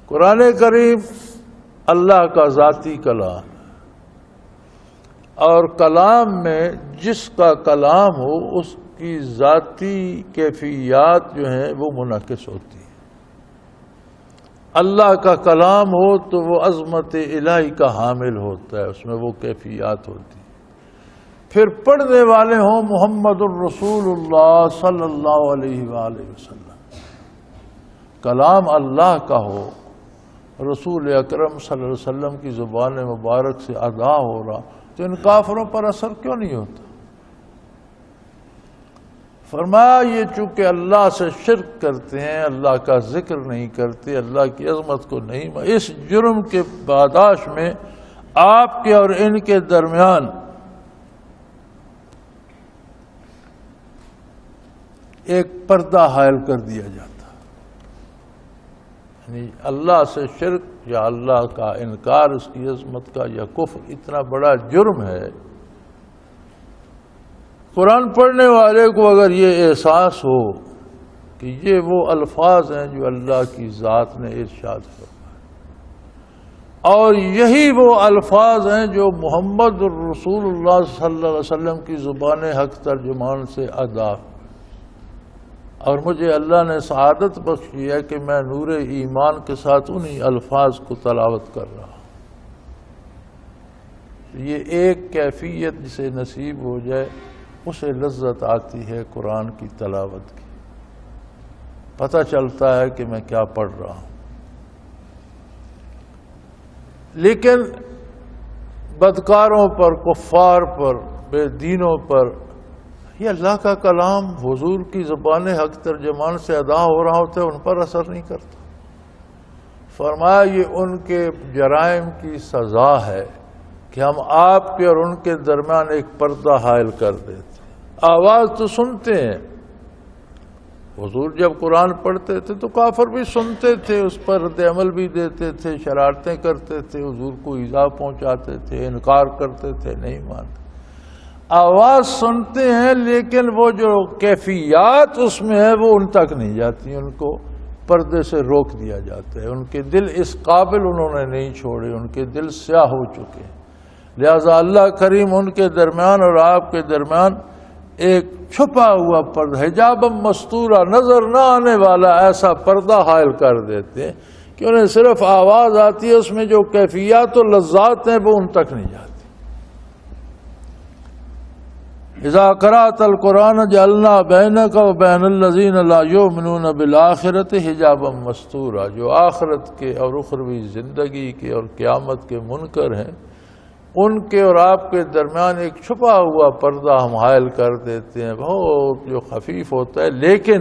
قرآن کریم اللہ کا ذاتی کلام، اور کلام میں جس کا کلام ہو اس کی ذاتی کیفیات جو ہیں وہ منعکس ہوتی ہیں. اللہ کا کلام ہو تو وہ عظمت الہی کا حامل ہوتا ہے، اس میں وہ کیفیات ہوتی ہیں. پھر پڑھنے والے ہوں محمد الرسول اللہ صلی اللہ علیہ وآلہ وسلم، کلام اللہ کا ہو، رسول اکرم صلی اللہ علیہ وسلم کی زبان مبارک سے ادا ہو رہا، تو ان کافروں پر اثر کیوں نہیں ہوتا؟ فرمایا یہ چونکہ اللہ سے شرک کرتے ہیں، اللہ کا ذکر نہیں کرتے، اللہ کی عظمت کو نہیں، اس جرم کے پاداش میں آپ کے اور ان کے درمیان ایک پردہ حائل کر دیا جاتا. یعنی اللہ سے شرک یا اللہ کا انکار اس کی عظمت کا یا کفر اتنا بڑا جرم ہے. قرآن پڑھنے والے کو اگر یہ احساس ہو کہ یہ وہ الفاظ ہیں جو اللہ کی ذات نے ارشاد فرمائے اور یہی وہ الفاظ ہیں جو محمد الرسول اللہ صلی اللہ علیہ وسلم کی زبان حق ترجمان سے ادا، اور مجھے اللہ نے سعادت بخشی ہے کہ میں نور ایمان کے ساتھ انہی الفاظ کو تلاوت کر رہا ہوں. یہ ایک کیفیت جسے نصیب ہو جائے اسے لذت آتی ہے قرآن کی تلاوت کی، پتہ چلتا ہے کہ میں کیا پڑھ رہا ہوں. لیکن بدکاروں پر، کفار پر، بے دینوں پر یہ اللہ کا کلام حضور کی زبان حق ترجمان سے ادا ہو رہا ہوتا ہے، ان پر اثر نہیں کرتا. فرمایا یہ ان کے جرائم کی سزا ہے کہ ہم آپ کے اور ان کے درمیان ایک پردہ حائل کر دیتے. آواز تو سنتے ہیں، حضور جب قرآن پڑھتے تھے تو کافر بھی سنتے تھے، اس پر رد عمل بھی دیتے تھے، شرارتیں کرتے تھے، حضور کو ایذا پہنچاتے تھے، انکار کرتے تھے، نہیں مانتے. آواز سنتے ہیں لیکن وہ جو کیفیات اس میں ہے وہ ان تک نہیں جاتی، ان کو پردے سے روک دیا جاتا ہے. ان کے دل اس قابل انہوں نے نہیں چھوڑے، ان کے دل سیاہ ہو چکے ہیں. لہذا اللہ کریم ان کے درمیان اور آپ کے درمیان ایک چھپا ہوا پردہ، حجاب مستورہ، نظر نہ آنے والا ایسا پردہ حائل کر دیتے ہیں کہ انہیں صرف آواز آتی ہے، اس میں جو کیفیات و لذات ہیں وہ ان تک نہیں جاتی. اذا قرأت القرآن جعلنا بینک و بین الذین لا یؤمنون بالآخرۃ حجابا مستورا، جو آخرت کے اور اخروی زندگی کے اور قیامت کے منکر ہیں ان کے اور آپ کے درمیان ایک چھپا ہوا پردہ ہم حائل کر دیتے ہیں، بہت جو خفیف ہوتا ہے، لیکن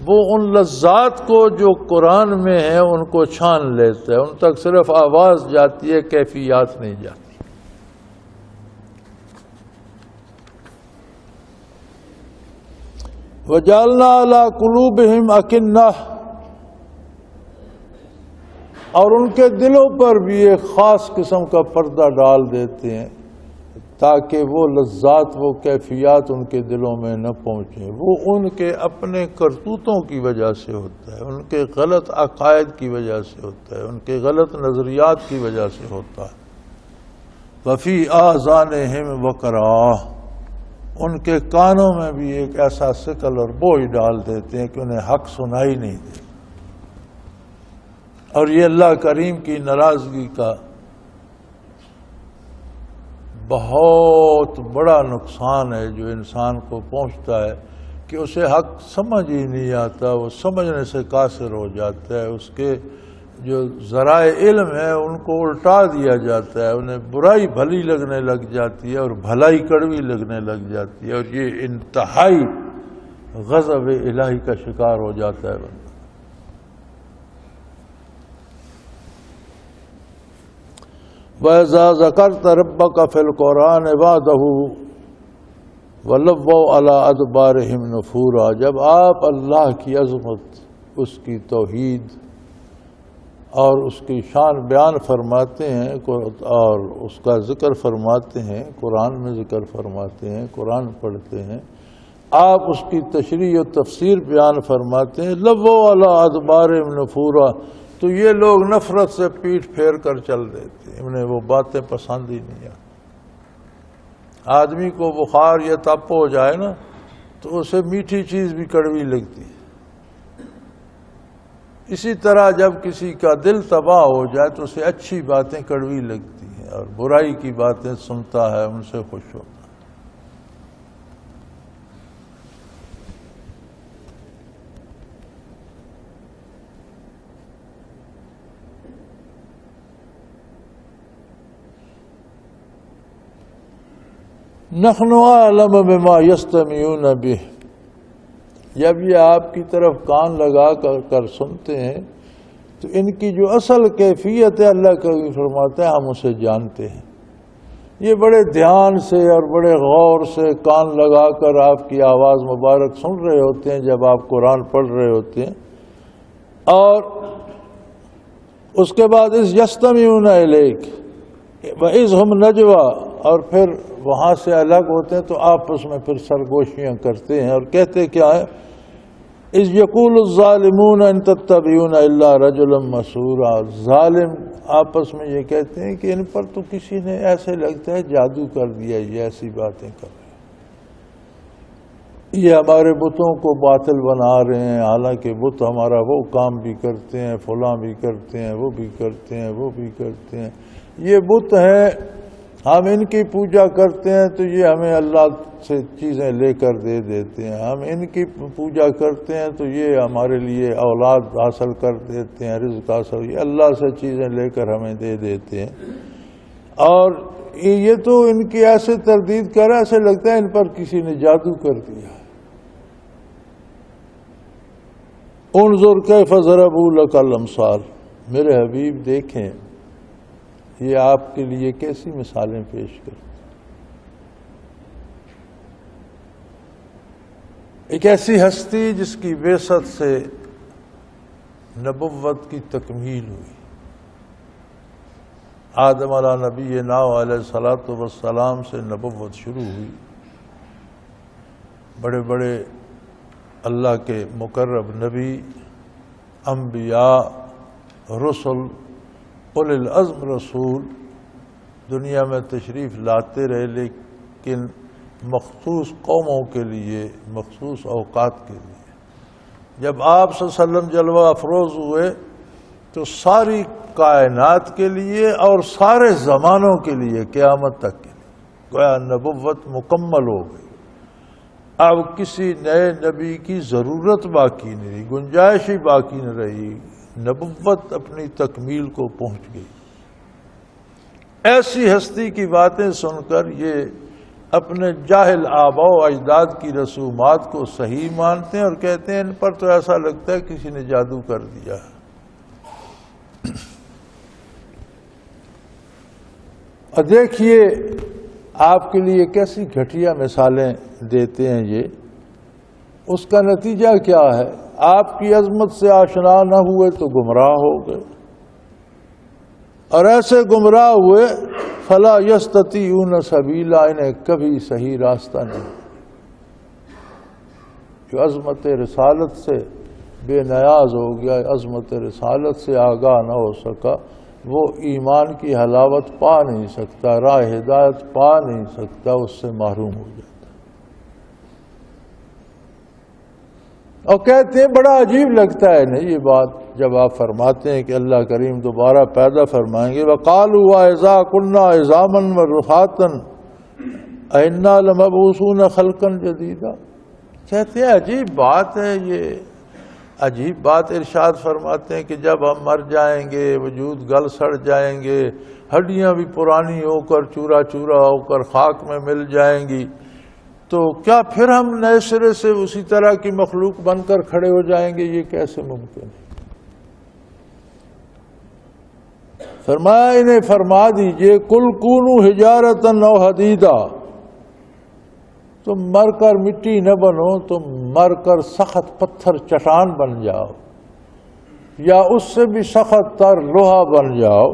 وہ ان لذات کو جو قرآن میں ہیں ان کو چھان لیتا ہے، ان تک صرف آواز جاتی ہے، کیفیات نہیں جاتی. وَجَعَلْنَا عَلَىٰ قُلُوبِهِمْ أَكِنَّةً، اور ان کے دلوں پر بھی ایک خاص قسم کا پردہ ڈال دیتے ہیں تاکہ وہ لذات، وہ کیفیات ان کے دلوں میں نہ پہنچیں. وہ ان کے اپنے کرتوتوں کی وجہ سے ہوتا ہے، ان کے غلط عقائد کی وجہ سے ہوتا ہے، ان کے غلط نظریات کی وجہ سے ہوتا ہے. وَفِي آذَانِهِمْ وَقْرًا، ان کے کانوں میں بھی ایک ایسا ثقل اور بوجھ ڈال دیتے ہیں کہ انہیں حق سنائی نہیں دیتا. اور یہ اللہ کریم کی ناراضگی کا بہت بڑا نقصان ہے جو انسان کو پہنچتا ہے کہ اسے حق سمجھ ہی نہیں آتا، وہ سمجھنے سے قاصر ہو جاتا ہے. اس کے جو ذرائع علم ہے ان کو الٹا دیا جاتا ہے، انہیں برائی بھلی لگنے لگ جاتی ہے اور بھلائی کڑوی لگنے لگ جاتی ہے، اور یہ انتہائی غضب الہی کا شکار ہو جاتا ہے بندہ. وَإِذَا ذَكَرْتَ رَبَّكَ فِي الْقُرْآنِ وَحْدَهُ وَلَوَّوْا عَلَىٰ أَدْبَارِهِمْ نُفُورًا، جب آپ اللہ کی عظمت، اس کی توحید اور اس کی شان بیان فرماتے ہیں اور اس کا ذکر فرماتے ہیں، قرآن میں ذکر فرماتے ہیں، قرآن پڑھتے ہیں، آپ اس کی تشریح و تفسیر بیان فرماتے ہیں، لَوَّوْا عَلَىٰ أَدْبَارِهِمْ نُفُورًا، تو یہ لوگ نفرت سے پیٹھ پھیر کر چل دیتے ہیں، انہیں وہ باتیں پسند ہی نہیں آتی۔ آدمی کو بخار یا تپ ہو جائے نا تو اسے میٹھی چیز بھی کڑوی لگتی ہے، اسی طرح جب کسی کا دل تباہ ہو جائے تو اسے اچھی باتیں کڑوی لگتی ہیں اور برائی کی باتیں سنتا ہے، ان سے خوش ہوتا ہے۔ نحن اعلم بما یستمعون بہ، جب یہ آپ کی طرف کان لگا کر سنتے ہیں تو ان کی جو اصل کیفیت ہے اللہ کا بھی فرماتا ہے ہم اسے جانتے ہیں۔ یہ بڑے دھیان سے اور بڑے غور سے کان لگا کر آپ کی آواز مبارک سن رہے ہوتے ہیں جب آپ قرآن پڑھ رہے ہوتے ہیں، اور اس کے بعد اذ یستمعون الیک وَإِذْ هُمْ نَجْوَىٰ، اور پھر وہاں سے الگ ہوتے ہیں تو آپس میں پھر سرگوشیاں کرتے ہیں اور کہتے کیا ہے، اذ یقول الظالمون ان تتبعون الا رجلا مسحورا، ظالم آپس میں یہ کہتے ہیں کہ ان پر تو کسی نے ایسے لگتا ہے جادو کر دیا، یہ ایسی باتیں کر رہے ہیں، یہ ہمارے بتوں کو باطل بنا رہے ہیں، حالانکہ بت ہمارا وہ کام بھی کرتے ہیں، فلاں بھی کرتے ہیں، وہ بھی کرتے ہیں، وہ بھی کرتے ہیں، یہ بت ہیں، ہم ان کی پوجا کرتے ہیں تو یہ ہمیں اللہ سے چیزیں لے کر دے دیتے ہیں، ہم ان کی پوجا کرتے ہیں تو یہ ہمارے لیے اولاد حاصل کر دیتے ہیں، رزق حاصل، یہ اللہ سے چیزیں لے کر ہمیں دے دیتے ہیں، اور یہ تو ان کی ایسے تردید کر رہا ہے ایسے لگتا ہے ان پر کسی نے جادو کر دیا۔ انظر کیف ضربوا لک الامثال، میرے حبیب دیکھیں یہ آپ کے لیے کیسی مثالیں پیش کرتے، ایک ایسی ہستی جس کی بعثت سے نبوت کی تکمیل ہوئی، آدم علیہ نبینا علیہ الصلوۃ والسلام سے نبوت شروع ہوئی، بڑے بڑے اللہ کے مقرب نبی، انبیاء، رسل، اولی العزم رسول دنیا میں تشریف لاتے رہے، لیکن مخصوص قوموں کے لیے، مخصوص اوقات کے لیے۔ جب آپ صلی اللہ علیہ وسلم جلوہ افروز ہوئے تو ساری کائنات کے لیے اور سارے زمانوں کے لیے، قیامت تک کے لیے گویا نبوت مکمل ہو گئی، اب کسی نئے نبی کی ضرورت باقی نہیں رہی، گنجائش ہی باقی نہ رہی، نبوت اپنی تکمیل کو پہنچ گئی۔ ایسی ہستی کی باتیں سن کر یہ اپنے جاہل آباء و اجداد کی رسومات کو صحیح مانتے ہیں اور کہتے ہیں ان پر تو ایسا لگتا ہے کسی نے جادو کر دیا ہے۔ اور دیکھیے آپ کے لیے کیسی گھٹیا مثالیں دیتے ہیں یہ، اس کا نتیجہ کیا ہے؟ آپ کی عظمت سے آشنا نہ ہوئے تو گمراہ ہو گئے، اور ایسے گمراہ ہوئے فلا یستطیعون سبیلا، انہیں کبھی صحیح راستہ نہیں۔ جو عظمت رسالت سے بے نیاز ہو گیا، عظمت رسالت سے آگاہ نہ ہو سکا، وہ ایمان کی حلاوت پا نہیں سکتا، راہ ہدایت پا نہیں سکتا، اس سے محروم ہو جاتا۔ اور کہتے ہیں بڑا عجیب لگتا ہے نا یہ بات جب آپ فرماتے ہیں کہ اللہ کریم دوبارہ پیدا فرمائیں گے، وَقَالُوا وَإِذَا كُنَّا عِظَامًا وَرُفَاتًا أَإِنَّا لَمَبْعُوثُونَ خَلْقًا جَدِيدًا، کہتے ہیں عجیب بات ہے یہ، عجیب بات ارشاد فرماتے ہیں کہ جب ہم مر جائیں گے، وجود گل سڑ جائیں گے، ہڈیاں بھی پرانی ہو کر چورا چورا ہو کر خاک میں مل جائیں گی، تو کیا پھر ہم نئے سرے سے اسی طرح کی مخلوق بن کر کھڑے ہو جائیں گے؟ یہ کیسے ممکن ہے؟ فرمایا انہیں فرما دیجئے کل کونوا حجارۃ او حدیدا، تم مر کر مٹی نہ بنو، تم مر کر سخت پتھر چٹان بن جاؤ، یا اس سے بھی سخت تر لوہا بن جاؤ۔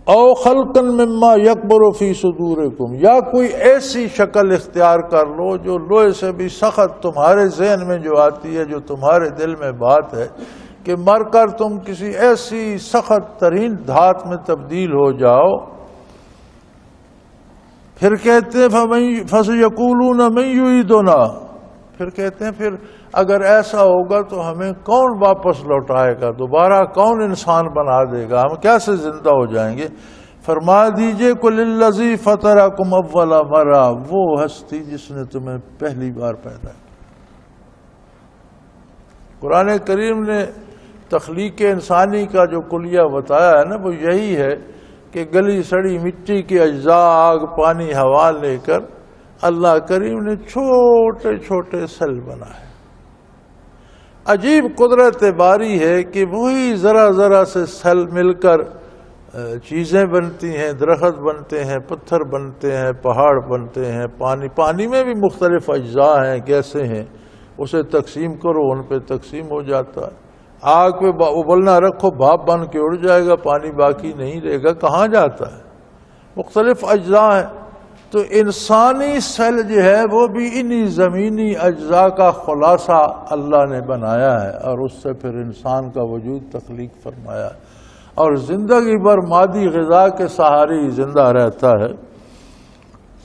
او خلقا مما یکبر فی صدورکم، یا کوئی ایسی شکل اختیار کر لو جو لوہے سے بھی سخت تمہارے ذہن میں جو آتی ہے، جو تمہارے دل میں بات ہے کہ مر کر تم کسی ایسی سخت ترین دھات میں تبدیل ہو جاؤ۔ پھر کہتے ہیں فَسَيَقُولُونَ مَن يُعِيدُنَا، پھر کہتے ہیں پھر اگر ایسا ہوگا تو ہمیں کون واپس لوٹائے گا، دوبارہ کون انسان بنا دے گا، ہم کیسے زندہ ہو جائیں گے؟ فرما دیجئے قُلِ الَّذِي فَطَرَكُمْ أَوَّلَ مَرَّةٍ، وہ ہستی جس نے تمہیں پہلی بار پیدا کیا۔ قرآن کریم نے تخلیق انسانی کا جو کلیہ بتایا ہے نا، وہ یہی ہے کہ گلی سڑی مٹی کے اجزاء، آگ، پانی، ہوا لے کر اللہ کریم نے چھوٹے چھوٹے سیل بنائے۔ عجیب قدرت باری ہے کہ وہی ذرا ذرا سے سیل مل کر چیزیں بنتی ہیں، درخت بنتے ہیں، پتھر بنتے ہیں، پہاڑ بنتے ہیں، پانی میں بھی مختلف اجزاء ہیں، گیسیں ہیں، اسے تقسیم کرو ان پہ تقسیم ہو جاتا ہے۔ آگ پہ ابلنا رکھو، بھاپ بن کے اڑ جائے گا، پانی باقی نہیں رہے گا، کہاں جاتا ہے؟ مختلف اجزاء ہیں۔ تو انسانی سیل جو ہے وہ بھی انہی زمینی اجزاء کا خلاصہ اللہ نے بنایا ہے، اور اس سے پھر انسان کا وجود تخلیق فرمایا ہے، اور زندگی بھر مادی غذا کے سہارے ہی زندہ رہتا ہے۔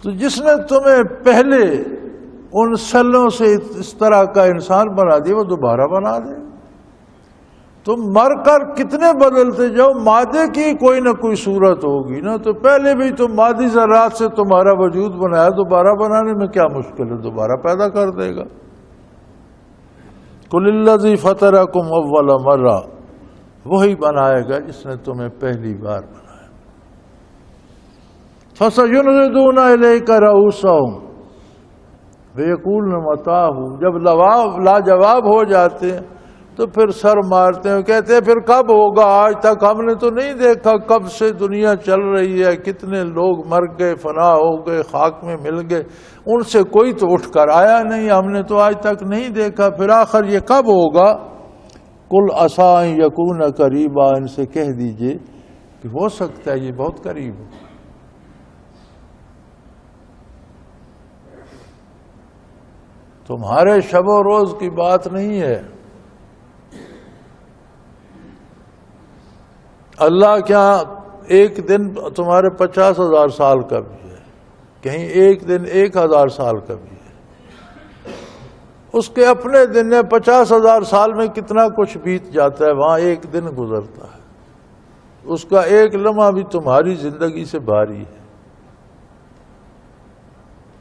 تو جس نے تمہیں پہلے ان سیلوں سے اس طرح کا انسان بنا دیا، وہ دوبارہ بنا دے۔ تم مر کر کتنے بدلتے جاؤ، مادے کی کوئی نہ کوئی صورت ہوگی نا، تو پہلے بھی تم مادی ذرات سے تمہارا وجود بنایا، دوبارہ بنانے میں کیا مشکل ہے، دوبارہ پیدا کر دے گا۔ قُلِ الَّذِي فَطَرَكُمْ أَوَّلَ مَرَّةٍ، وہی بنائے گا جس نے تمہیں پہلی بار بنایا۔ فَسَيُنْغِضُونَ إِلَيْكَ رَءُوسَهُمْ وَيَقُولُونَ مَتَىٰ، جب لاجواب ہو جاتے ہیں تو پھر سر مارتے ہیں، کہتے ہیں پھر کب ہوگا، آج تک ہم نے تو نہیں دیکھا، کب سے دنیا چل رہی ہے، کتنے لوگ مر گئے، فنا ہو گئے، خاک میں مل گئے، ان سے کوئی تو اٹھ کر آیا نہیں، ہم نے تو آج تک نہیں دیکھا، پھر آخر یہ کب ہوگا؟ قُلْ عَسَىٰ أَن يَكُونَ قَرِيبًا، ان سے کہہ دیجئے کہ ہو سکتا ہے یہ بہت قریب ہو۔ تمہارے شب و روز کی بات نہیں ہے، اللہ کیا ایک دن تمہارے 50,000 سال کا بھی ہے، کہیں ایک دن 1,000 سال کا بھی ہے، اس کے اپنے دن میں 50,000 سال میں کتنا کچھ بیت جاتا ہے، وہاں ایک دن گزرتا ہے، اس کا ایک لمحہ بھی تمہاری زندگی سے بھاری ہے،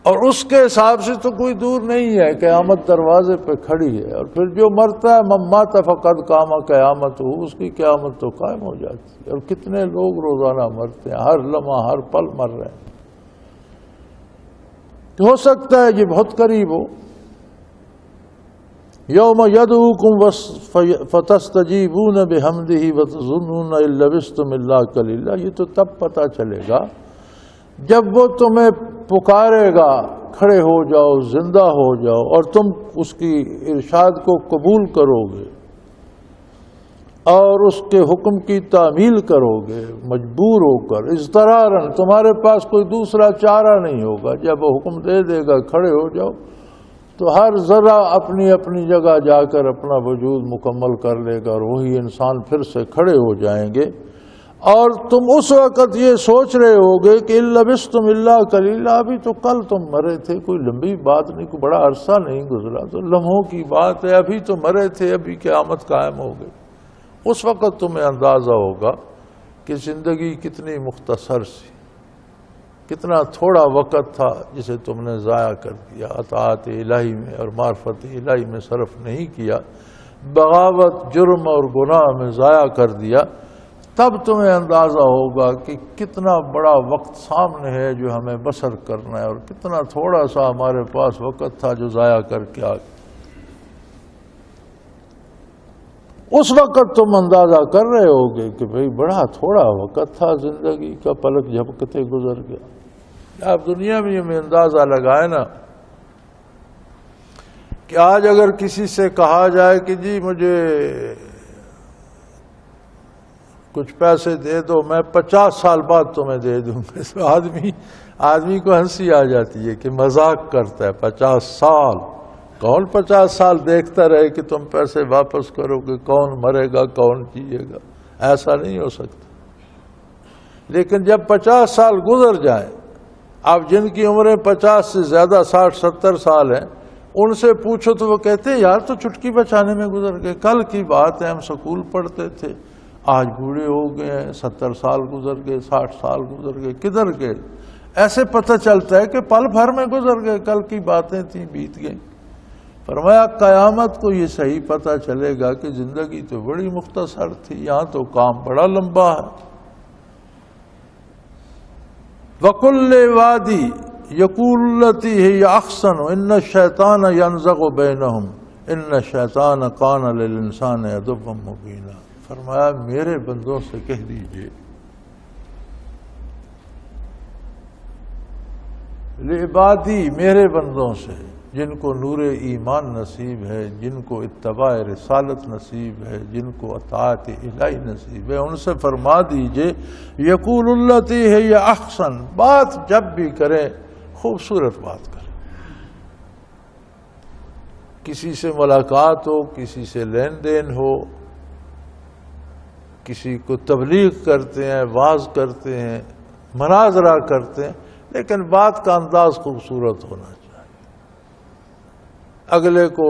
اور اس کے حساب سے تو کوئی دور نہیں ہے، قیامت دروازے پہ کھڑی ہے، اور پھر جو مرتا ہے من مات فقد قام قیامت ہو، اس کی قیامت تو قائم ہو جاتی ہے، اور کتنے لوگ روزانہ مرتے ہیں، ہر لمحہ ہر پل مر رہے ہیں، تو ہو سکتا ہے یہ بہت قریب ہو۔ یوم یدعوکم فتستجیبون بحمدہ وتظنون ان لبثتم الا قلیلا، یہ تو تب پتہ چلے گا جب وہ تمہیں پکارے گا، کھڑے ہو جاؤ، زندہ ہو جاؤ، اور تم اس کی ارشاد کو قبول کرو گے اور اس کے حکم کی تعمیل کرو گے مجبور ہو کر، اضطرارا، تمہارے پاس کوئی دوسرا چارہ نہیں ہوگا، جب وہ حکم دے دے گا کھڑے ہو جاؤ، تو ہر ذرہ اپنی اپنی جگہ جا کر اپنا وجود مکمل کر لے گا، اور وہی انسان پھر سے کھڑے ہو جائیں گے، اور تم اس وقت یہ سوچ رہے ہوگے کہ ان لبثتم الا قلیلا، ابھی تو کل تم مرے تھے، کوئی لمبی بات نہیں، کوئی بڑا عرصہ نہیں گزرا، تو لمحوں کی بات ہے، ابھی تو مرے تھے، ابھی قیامت قائم ہو گئی۔ اس وقت تمہیں اندازہ ہوگا کہ زندگی کتنی مختصر سی، کتنا تھوڑا وقت تھا جسے تم نے ضائع کر دیا، اطاعت الہی میں اور معرفت الہی میں صرف نہیں کیا، بغاوت، جرم اور گناہ میں ضائع کر دیا، تب تمہیں اندازہ ہوگا کہ کتنا بڑا وقت سامنے ہے جو ہمیں بسر کرنا ہے، اور کتنا تھوڑا سا ہمارے پاس وقت تھا جو ضائع کر کے آ گیا۔ اس وقت تم اندازہ کر رہے ہوگے کہ بھئی بڑا تھوڑا وقت تھا، زندگی کا پلک جھپکتے گزر گیا۔ آپ دنیا میں یہ اندازہ لگائیں نا کہ آج اگر کسی سے کہا جائے کہ جی مجھے کچھ پیسے دے دو، میں 50 سال بعد تمہیں دے دوں گا، تو آدمی کو ہنسی آ جاتی ہے کہ مذاق کرتا ہے۔ 50 سال کون 50 سال دیکھتا رہے کہ تم پیسے واپس کرو گے؟ کون مرے گا کون جیے گا؟ ایسا نہیں ہو سکتا۔ لیکن جب 50 سال گزر جائیں، اب جن کی عمریں 50 سے زیادہ 60-70 سال ہیں، ان سے پوچھو تو وہ کہتے ہیں یار تو چٹکی بچانے میں گزر گئے، کل کی بات ہے ہم سکول پڑھتے تھے، آج بوڑھے ہو گئے ہیں، 70 سال گزر گئے، 60 سال گزر گئے، کدھر گئے؟ ایسے پتہ چلتا ہے کہ پل بھر میں گزر گئے، کل کی باتیں تھیں بیت گئیں۔ فرمایا قیامت کو یہ صحیح پتہ چلے گا کہ زندگی تو بڑی مختصر تھی، یہاں تو کام بڑا لمبا ہے۔ وَكُلِّ وَادِي يَقُولُ الَّتِي هِيَ أَحْسَنُ إِنَّ الشَّيْطَانَ يَنزَغُ بَيْنَهُمْ إِنَّ الشَّيْطَانَ كَانَ لِلْإِنسَانِ عَدُوًّا مُبِينًا۔ فرمایا میرے بندوں سے کہہ دیجئے، لعبادی میرے بندوں سے جن کو نور ایمان نصیب ہے، جن کو اتباع رسالت نصیب ہے، جن کو اطاعت الہی نصیب ہے، ان سے فرما دیجئے یقول التی ہے یا احسن، بات جب بھی کریں خوبصورت بات کریں۔ کسی سے ملاقات ہو، کسی سے لین دین ہو، کسی کو تبلیغ کرتے ہیں، واعظ کرتے ہیں، مناظرہ کرتے ہیں، لیکن بات کا انداز خوبصورت ہونا چاہیے۔ اگلے کو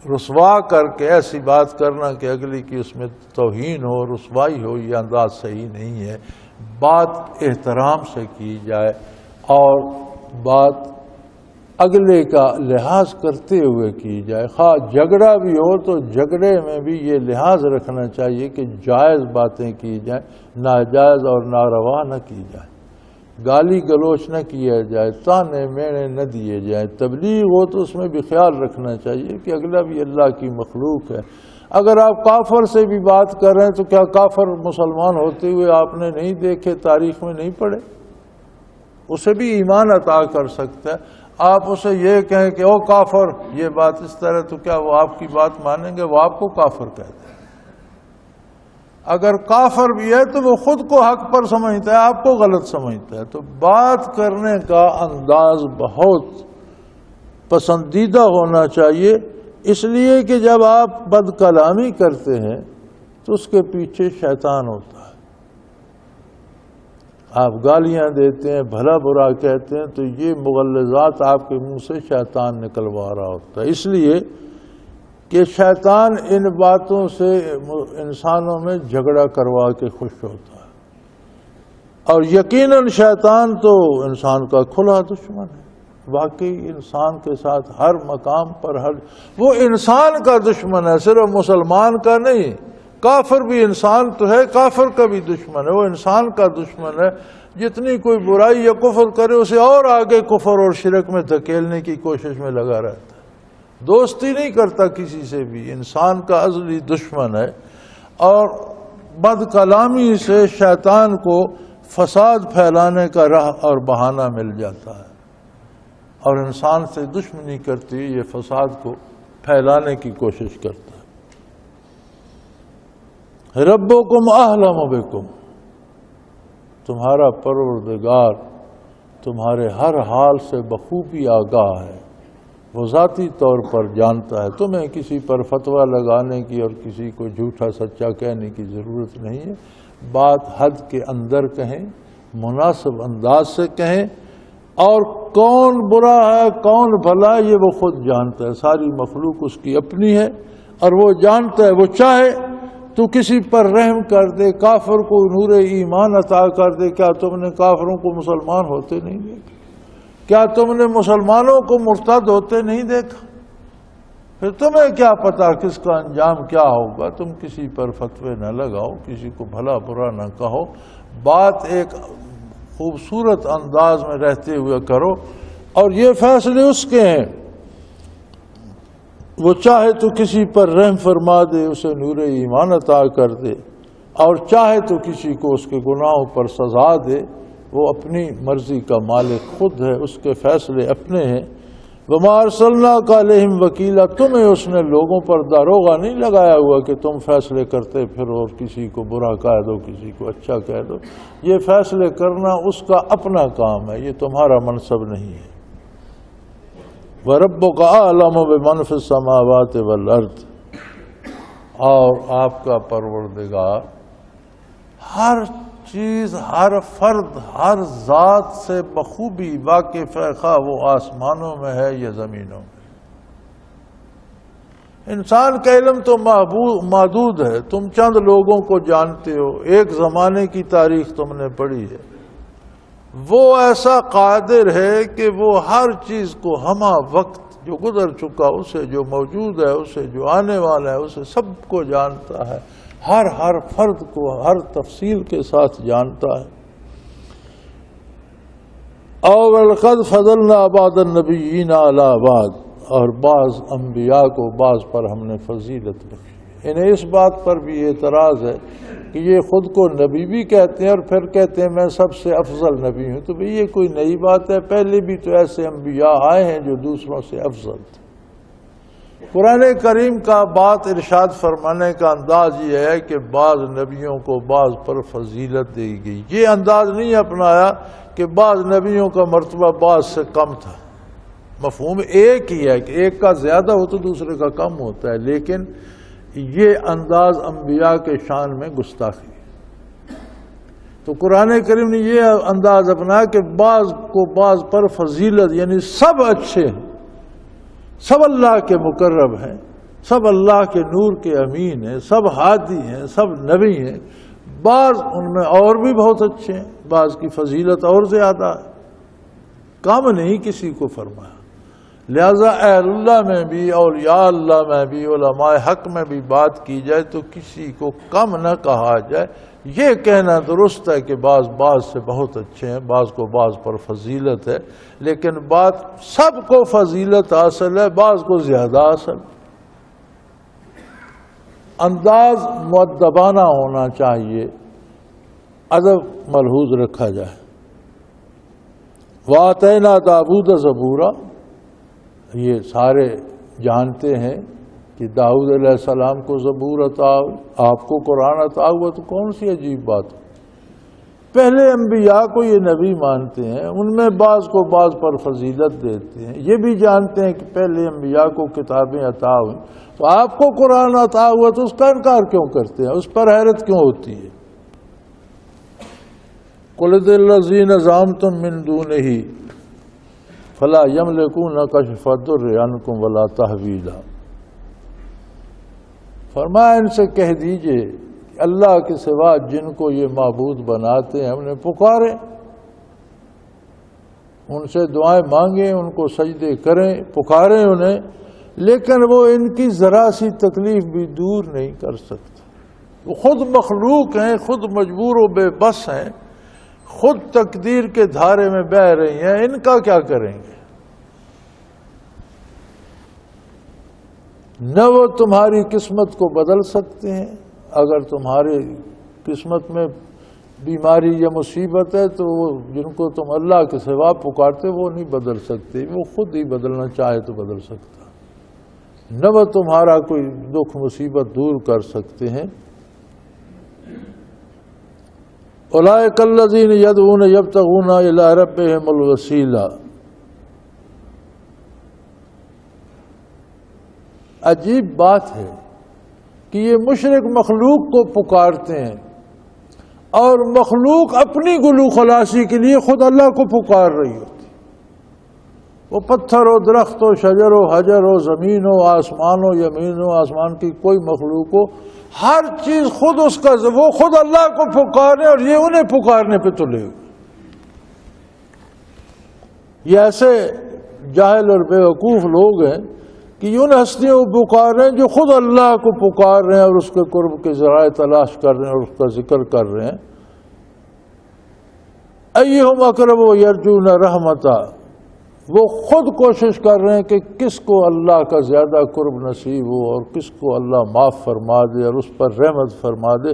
رسوا کر کے ایسی بات کرنا کہ اگلے کی اس میں توہین ہو، رسوائی ہو، یہ انداز صحیح نہیں ہے۔ بات احترام سے کی جائے اور بات اگلے کا لحاظ کرتے ہوئے کی جائے۔ خواہ جھگڑا بھی ہو تو جھگڑے میں بھی یہ لحاظ رکھنا چاہیے کہ جائز باتیں کی جائیں، ناجائز اور ناروا نہ کی جائیں، گالی گلوچ نہ کیا جائے، تانے مینے نہ دیے جائیں۔ تبلیغ ہو تو اس میں بھی خیال رکھنا چاہیے کہ اگلا بھی اللہ کی مخلوق ہے۔ اگر آپ کافر سے بھی بات کر رہے ہیں تو کیا کافر مسلمان ہوتے ہوئے آپ نے نہیں دیکھے، تاریخ میں نہیں پڑھے؟ اسے بھی ایمان عطا کر سکتا ہے۔ آپ اسے یہ کہیں کہ او کافر، یہ بات اس طرح، تو کیا وہ آپ کی بات مانیں گے؟ وہ آپ کو کافر کہتے ہیں۔ اگر کافر بھی ہے تو وہ خود کو حق پر سمجھتا ہے، آپ کو غلط سمجھتا ہے۔ تو بات کرنے کا انداز بہت پسندیدہ ہونا چاہیے، اس لیے کہ جب آپ بد کلامی کرتے ہیں تو اس کے پیچھے شیطان ہوتا ہے۔ آپ گالیاں دیتے ہیں، بھلا برا کہتے ہیں، تو یہ مغلظات آپ کے منہ سے شیطان نکلوا رہا ہوتا ہے، اس لیے کہ شیطان ان باتوں سے انسانوں میں جھگڑا کروا کے خوش ہوتا ہے، اور یقیناً شیطان تو انسان کا کھلا دشمن ہے۔ واقعی انسان کے ساتھ ہر مقام پر وہ انسان کا دشمن ہے، صرف مسلمان کا نہیں۔ کافر بھی انسان تو ہے، کافر کا بھی دشمن ہے، وہ انسان کا دشمن ہے۔ جتنی کوئی برائی یا کفر کرے اسے اور آگے کفر اور شرک میں دھکیلنے کی کوشش میں لگا رہتا ہے، دوستی نہیں کرتا کسی سے بھی، انسان کا ازلی دشمن ہے۔ اور بد کلامی سے شیطان کو فساد پھیلانے کا راہ اور بہانہ مل جاتا ہے، اور انسان سے دشمنی کرتی یہ فساد کو پھیلانے کی کوشش کرتا ہے۔ ربکم اعلم بکم، تمہارا پروردگار تمہارے ہر حال سے بخوبی آگاہ ہے، وہ ذاتی طور پر جانتا ہے۔ تمہیں کسی پر فتویٰ لگانے کی اور کسی کو جھوٹا سچا کہنے کی ضرورت نہیں ہے۔ بات حد کے اندر کہیں، مناسب انداز سے کہیں، اور کون برا ہے کون بھلا یہ وہ خود جانتا ہے، ساری مخلوق اس کی اپنی ہے اور وہ جانتا ہے۔ وہ چاہے تو کسی پر رحم کر دے، کافر کو نور ایمان عطا کر دے۔ کیا تم نے کافروں کو مسلمان ہوتے نہیں دیکھا؟ کیا تم نے مسلمانوں کو مرتد ہوتے نہیں دیکھا؟ پھر تمہیں کیا پتا کس کا انجام کیا ہوگا؟ تم کسی پر فتوے نہ لگاؤ، کسی کو بھلا برا نہ کہو، بات ایک خوبصورت انداز میں رہتے ہوئے کرو۔ اور یہ فیصلے اس کے ہیں، وہ چاہے تو کسی پر رحم فرما دے، اسے نور ایمان عطا کر دے، اور چاہے تو کسی کو اس کے گناہوں پر سزا دے۔ وہ اپنی مرضی کا مالک خود ہے، اس کے فیصلے اپنے ہیں۔ وَمَا أَرْسَلْنَاكَ عَلَيْهِمْ وَكِيلًا، تمہیں اس نے لوگوں پر داروغہ نہیں لگایا ہوا کہ تم فیصلے کرتے پھر اور کسی کو برا کہہ دو کسی کو اچھا کہہ دو۔ یہ فیصلے کرنا اس کا اپنا کام ہے، یہ تمہارا منصب نہیں ہے۔ وَرَبُّكَ أَعْلَمُ بِمَنْ فِي السَّمَاوَاتِ وَالْأَرْضِ، اور آپ کا پروردگار ہر چیز، ہر فرد، ہر ذات سے بخوبی واقف ہے، خواہ وہ آسمانوں میں ہے یا زمینوں میں۔ انسان کا علم تو محدود ہے، تم چند لوگوں کو جانتے ہو، ایک زمانے کی تاریخ تم نے پڑھی ہے۔ وہ ایسا قادر ہے کہ وہ ہر چیز کو ہمہ وقت جو گزر چکا، اسے جو موجود ہے، اسے جو آنے والا ہے، اسے سب کو جانتا ہے، ہر فرد کو ہر تفصیل کے ساتھ جانتا ہے۔ اور وَلَقَدْ فَضَلْنَا بَعْضَ النَّبِيِّينَ عَلَىٰ بَعْضٍ، اور بعض انبیاء کو بعض پر ہم نے فضیلت بخشی۔ انہیں اس بات پر بھی اعتراض ہے کہ یہ خود کو نبی بھی کہتے ہیں اور پھر کہتے ہیں میں سب سے افضل نبی ہوں، تو بھئی یہ کوئی نئی بات ہے، پہلے بھی تو ایسے انبیاء آئے ہیں جو دوسروں سے افضل تھے۔ قرآن کریم کا بات ارشاد فرمانے کا انداز یہ ہے کہ بعض نبیوں کو بعض پر فضیلت دی گئی، یہ انداز نہیں اپنایا کہ بعض نبیوں کا مرتبہ بعض سے کم تھا۔ مفہوم ایک ہی ہے کہ ایک کا زیادہ ہو تو دوسرے کا کم ہوتا ہے، لیکن یہ انداز انبیاء کے شان میں گستاخی ہے۔ تو قرآن کریم نے یہ انداز اپنایا کہ بعض کو بعض پر فضیلت، یعنی سب اچھے ہیں، سب اللہ کے مقرب ہیں، سب اللہ کے نور کے امین ہیں، سب ہادی ہیں، سب نبی ہیں۔ بعض ان میں اور بھی بہت اچھے ہیں، بعض کی فضیلت اور زیادہ ہے، کم نہیں کسی کو فرمایا۔ لہذا اہل اللہ میں بھی، اولیاء اللہ میں بھی، علماء حق میں بھی بات کی جائے تو کسی کو کم نہ کہا جائے۔ یہ کہنا درست ہے کہ بعض سے بہت اچھے ہیں، بعض کو بعض پر فضیلت ہے، لیکن بات سب کو فضیلت حاصل ہے، بعض کو زیادہ حاصل۔ انداز مؤدبانہ ہونا چاہیے، ادب ملحوظ رکھا جائے۔ وَآتَيْنَا دَاوُودَ زَبُورًا، یہ سارے جانتے ہیں کہ داؤد علیہ السلام کو زبور عطا، آپ کو قرآن عطا ہوا، تو کون سی عجیب بات ہے۔ پہلے انبیاء کو یہ نبی مانتے ہیں، ان میں بعض کو بعض پر فضیلت دیتے ہیں، یہ بھی جانتے ہیں کہ پہلے انبیاء کو کتابیں عطا ہوئی، تو آپ کو قرآن عطا ہوا تو اس کا انکار کیوں کرتے ہیں، اس پر حیرت کیوں ہوتی ہے۔ قُلِ ادْعُوا الَّذِينَ زَعَمْتُم مِّن دُونِهِ فَلَا يَمْلِكُونَ كَشْفَ الضُّرِّ عَنكُمْ وَلَا تَحْوِيلًا، فرمایا ان سے کہہ دیجئے اللہ کے سوا جن کو یہ معبود بناتے ہیں ہم نے پکارے، ان سے دعائیں مانگیں، ان کو سجدے کریں، پکاریں انہیں، لیکن وہ ان کی ذرا سی تکلیف بھی دور نہیں کر سکتے۔ وہ خود مخلوق ہیں، خود مجبور و بے بس ہیں، خود تقدیر کے دھارے میں بہہ رہی ہیں، ان کا کیا کریں گے؟ نہ وہ تمہاری قسمت کو بدل سکتے ہیں، اگر تمہاری قسمت میں بیماری یا مصیبت ہے تو وہ جن کو تم اللہ کے سوا پکارتے وہ نہیں بدل سکتے، وہ خود ہی بدلنا چاہے تو بدل سکتا، نہ وہ تمہارا کوئی دکھ مصیبت دور کر سکتے ہیں۔ اولئک الذین یدعون یبتغون الی ربہم الوسیلہ، عجیب بات ہے کہ یہ مشرک مخلوق کو پکارتے ہیں اور مخلوق اپنی گلو خلاصی کے لیے خود اللہ کو پکار رہی ہوتی۔ وہ پتھر ہو، درخت ہو، شجر ہو، حجر ہو، زمین ہو، آسمان ہو، یمین ہو، آسمان کی کوئی مخلوق ہو، ہر چیز خود اس کا، وہ خود اللہ کو پکارے اور یہ انہیں پکارنے پہ تلے ہوئے۔ یہ ایسے جاہل اور بیوقوف لوگ ہیں کہ ان ہستیوں کو پکار رہے ہیں جو خود اللہ کو پکار رہے ہیں اور اس کے قرب کے ذرائع تلاش کر رہے ہیں اور اس کا ذکر کر رہے ہیں۔ ایہم اقرب یرجون رحمتہ وہ خود کوشش کر رہے ہیں کہ کس کو اللہ کا زیادہ قرب نصیب ہو اور کس کو اللہ معاف فرما دے اور اس پر رحمت فرما دے.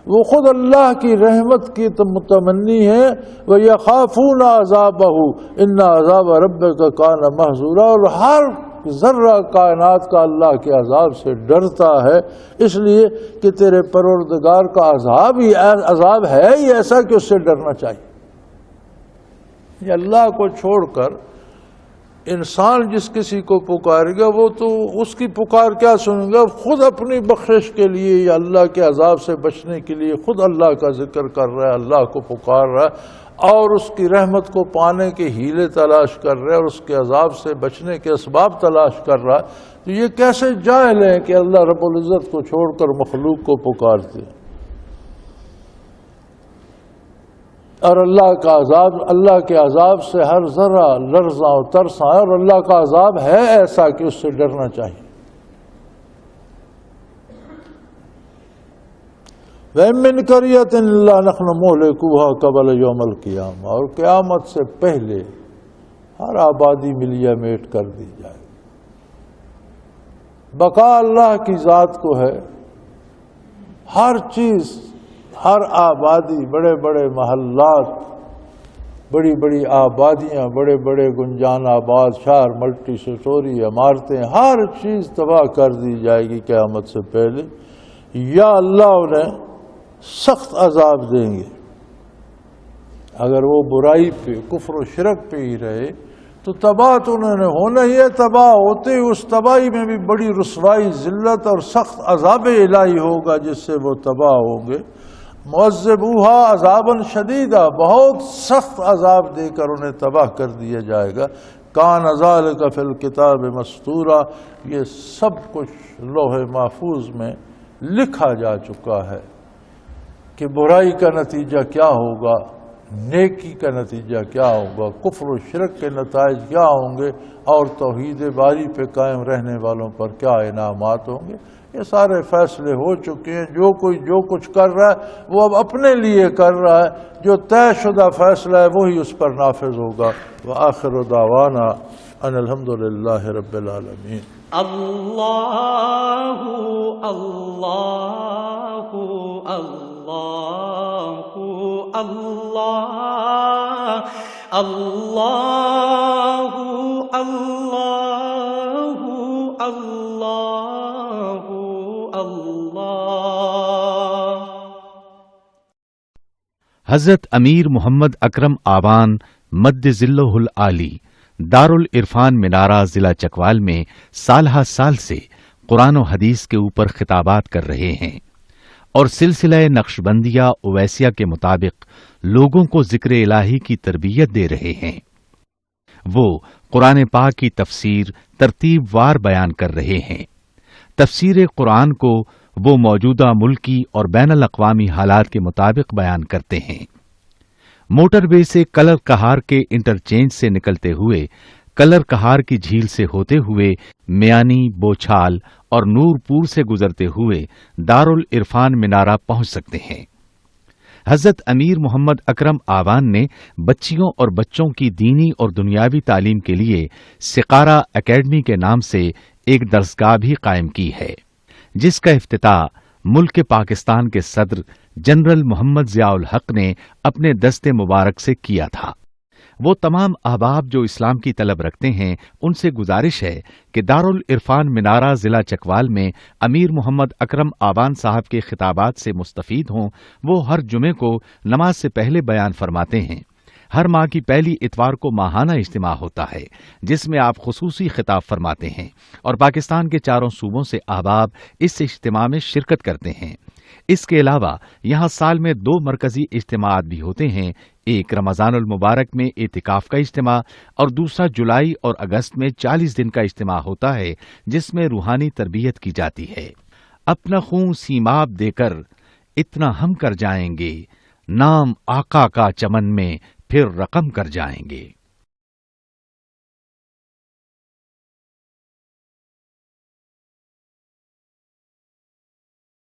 وہ خود اللہ کی رحمت کی متمنی ہے. وَيَخَافُونَ عَذَابَهُ إِنَّ عَذَابَ رَبِّكَ كَانَ مَحْذُورًا. اور ہر ذرہ کائنات کا اللہ کے عذاب سے ڈرتا ہے، اس لیے کہ تیرے پروردگار کا عذاب ہے ہی ایسا کہ اس سے ڈرنا چاہیے. یہ اللہ کو چھوڑ کر انسان جس کسی کو پکارے گا وہ تو اس کی پکار کیا سنے گا؟ خود اپنی بخشش کے لیے یا اللہ کے عذاب سے بچنے کے لیے خود اللہ کا ذکر کر رہا ہے، اللہ کو پکار رہا ہے اور اس کی رحمت کو پانے کے ہیلے تلاش کر رہا ہے اور اس کے عذاب سے بچنے کے اسباب تلاش کر رہا ہے. تو یہ کیسے جاہل ہیں کہ اللہ رب العزت کو چھوڑ کر مخلوق کو پکارتے ہیں. اور اللہ کا عذاب، اللہ کے عذاب سے ہر ذرہ لرزاں و ترساں ہے، اور اللہ کا عذاب ہے ایسا کہ اس سے ڈرنا چاہیے. وَإِن مِّن قَرْيَةٍ إِلَّا نَحْنُ مُهْلِكُوهَا قَبْلَ يَوْمِ الْقِيَامَةِ. اور قیامت سے پہلے ہر آبادی ملیہ میٹ کر دی جائے. بقا اللہ کی ذات کو ہے. ہر چیز، ہر آبادی، بڑے بڑے محلات، بڑی بڑی آبادیاں، بڑے بڑے گنجان آباد شہر، ملٹی سٹوری عمارتیں، ہر چیز تباہ کر دی جائے گی قیامت سے پہلے. یا اللہ انہیں سخت عذاب دیں گے. اگر وہ برائی پہ، کفر و شرک پہ ہی رہے تو تباہ تو انہوں نے ہونا ہی ہے. تباہ ہوتے ہی اس تباہی میں بھی بڑی رسوائی، ذلت اور سخت عذاب الہی ہوگا جس سے وہ تباہ ہوں گے. معذبوہا عذاباً شدیدا، بہت سخت عذاب دے کر انہیں تباہ کر دیا جائے گا. کان ذالک فی الکتاب مستورا. یہ سب کچھ لوح محفوظ میں لکھا جا چکا ہے کہ برائی کا نتیجہ کیا ہوگا، نیکی کا نتیجہ کیا ہوگا، کفر و شرک کے نتائج کیا ہوں گے اور توحید باری پہ قائم رہنے والوں پر کیا انعامات ہوں گے. یہ سارے فیصلے ہو چکے ہیں. جو کوئی جو کچھ کر رہا ہے وہ اب اپنے لیے کر رہا ہے. جو طے شدہ فیصلہ ہے وہی اس پر نافذ ہوگا. وآخر دعوانا ان الحمدللہ رب العالمین. اللہ اللہ اللہ اللہ اللہ اللہ اللہ اللہ. حضرت امیر محمد اکرم آوان مد ذلہ العالی دارالعرفان منارہ ضلع چکوال میں سالہ سال سے قرآن و حدیث کے اوپر خطابات کر رہے ہیں اور سلسلہ نقشبندیہ اویسیہ کے مطابق لوگوں کو ذکر الہی کی تربیت دے رہے ہیں. وہ قرآن پاک کی تفسیر ترتیب وار بیان کر رہے ہیں. تفسیر قرآن کو وہ موجودہ ملکی اور بین الاقوامی حالات کے مطابق بیان کرتے ہیں. موٹر وے سے کلر کہار کے انٹرچینج سے نکلتے ہوئے، کلر کہار کی جھیل سے ہوتے ہوئے میانی، بوچھال اور نور پور سے گزرتے ہوئے دارالعرفان منارہ پہنچ سکتے ہیں. حضرت امیر محمد اکرم آوان نے بچیوں اور بچوں کی دینی اور دنیاوی تعلیم کے لیے سقارہ اکیڈمی کے نام سے ایک درسگاہ بھی قائم کی ہے، جس کا افتتاح ملک پاکستان کے صدر جنرل محمد ضیاء الحق نے اپنے دست مبارک سے کیا تھا. وہ تمام احباب جو اسلام کی طلب رکھتے ہیں ان سے گزارش ہے کہ دارالعرفان منارہ ضلع چکوال میں امیر محمد اکرم آوان صاحب کے خطابات سے مستفید ہوں. وہ ہر جمعے کو نماز سے پہلے بیان فرماتے ہیں. ہر ماہ کی پہلی اتوار کو ماہانہ اجتماع ہوتا ہے جس میں آپ خصوصی خطاب فرماتے ہیں اور پاکستان کے چاروں صوبوں سے احباب اس اجتماع میں شرکت کرتے ہیں. اس کے علاوہ یہاں سال میں 2 مرکزی اجتماعات بھی ہوتے ہیں. ایک رمضان المبارک میں اعتکاف کا اجتماع اور دوسرا جولائی اور اگست میں 40 دن کا اجتماع ہوتا ہے جس میں روحانی تربیت کی جاتی ہے. اپنا خون سیماب دے کر اتنا ہم کر جائیں گے، نام آقا کا چمن میں پھر رقم کر جائیں گے.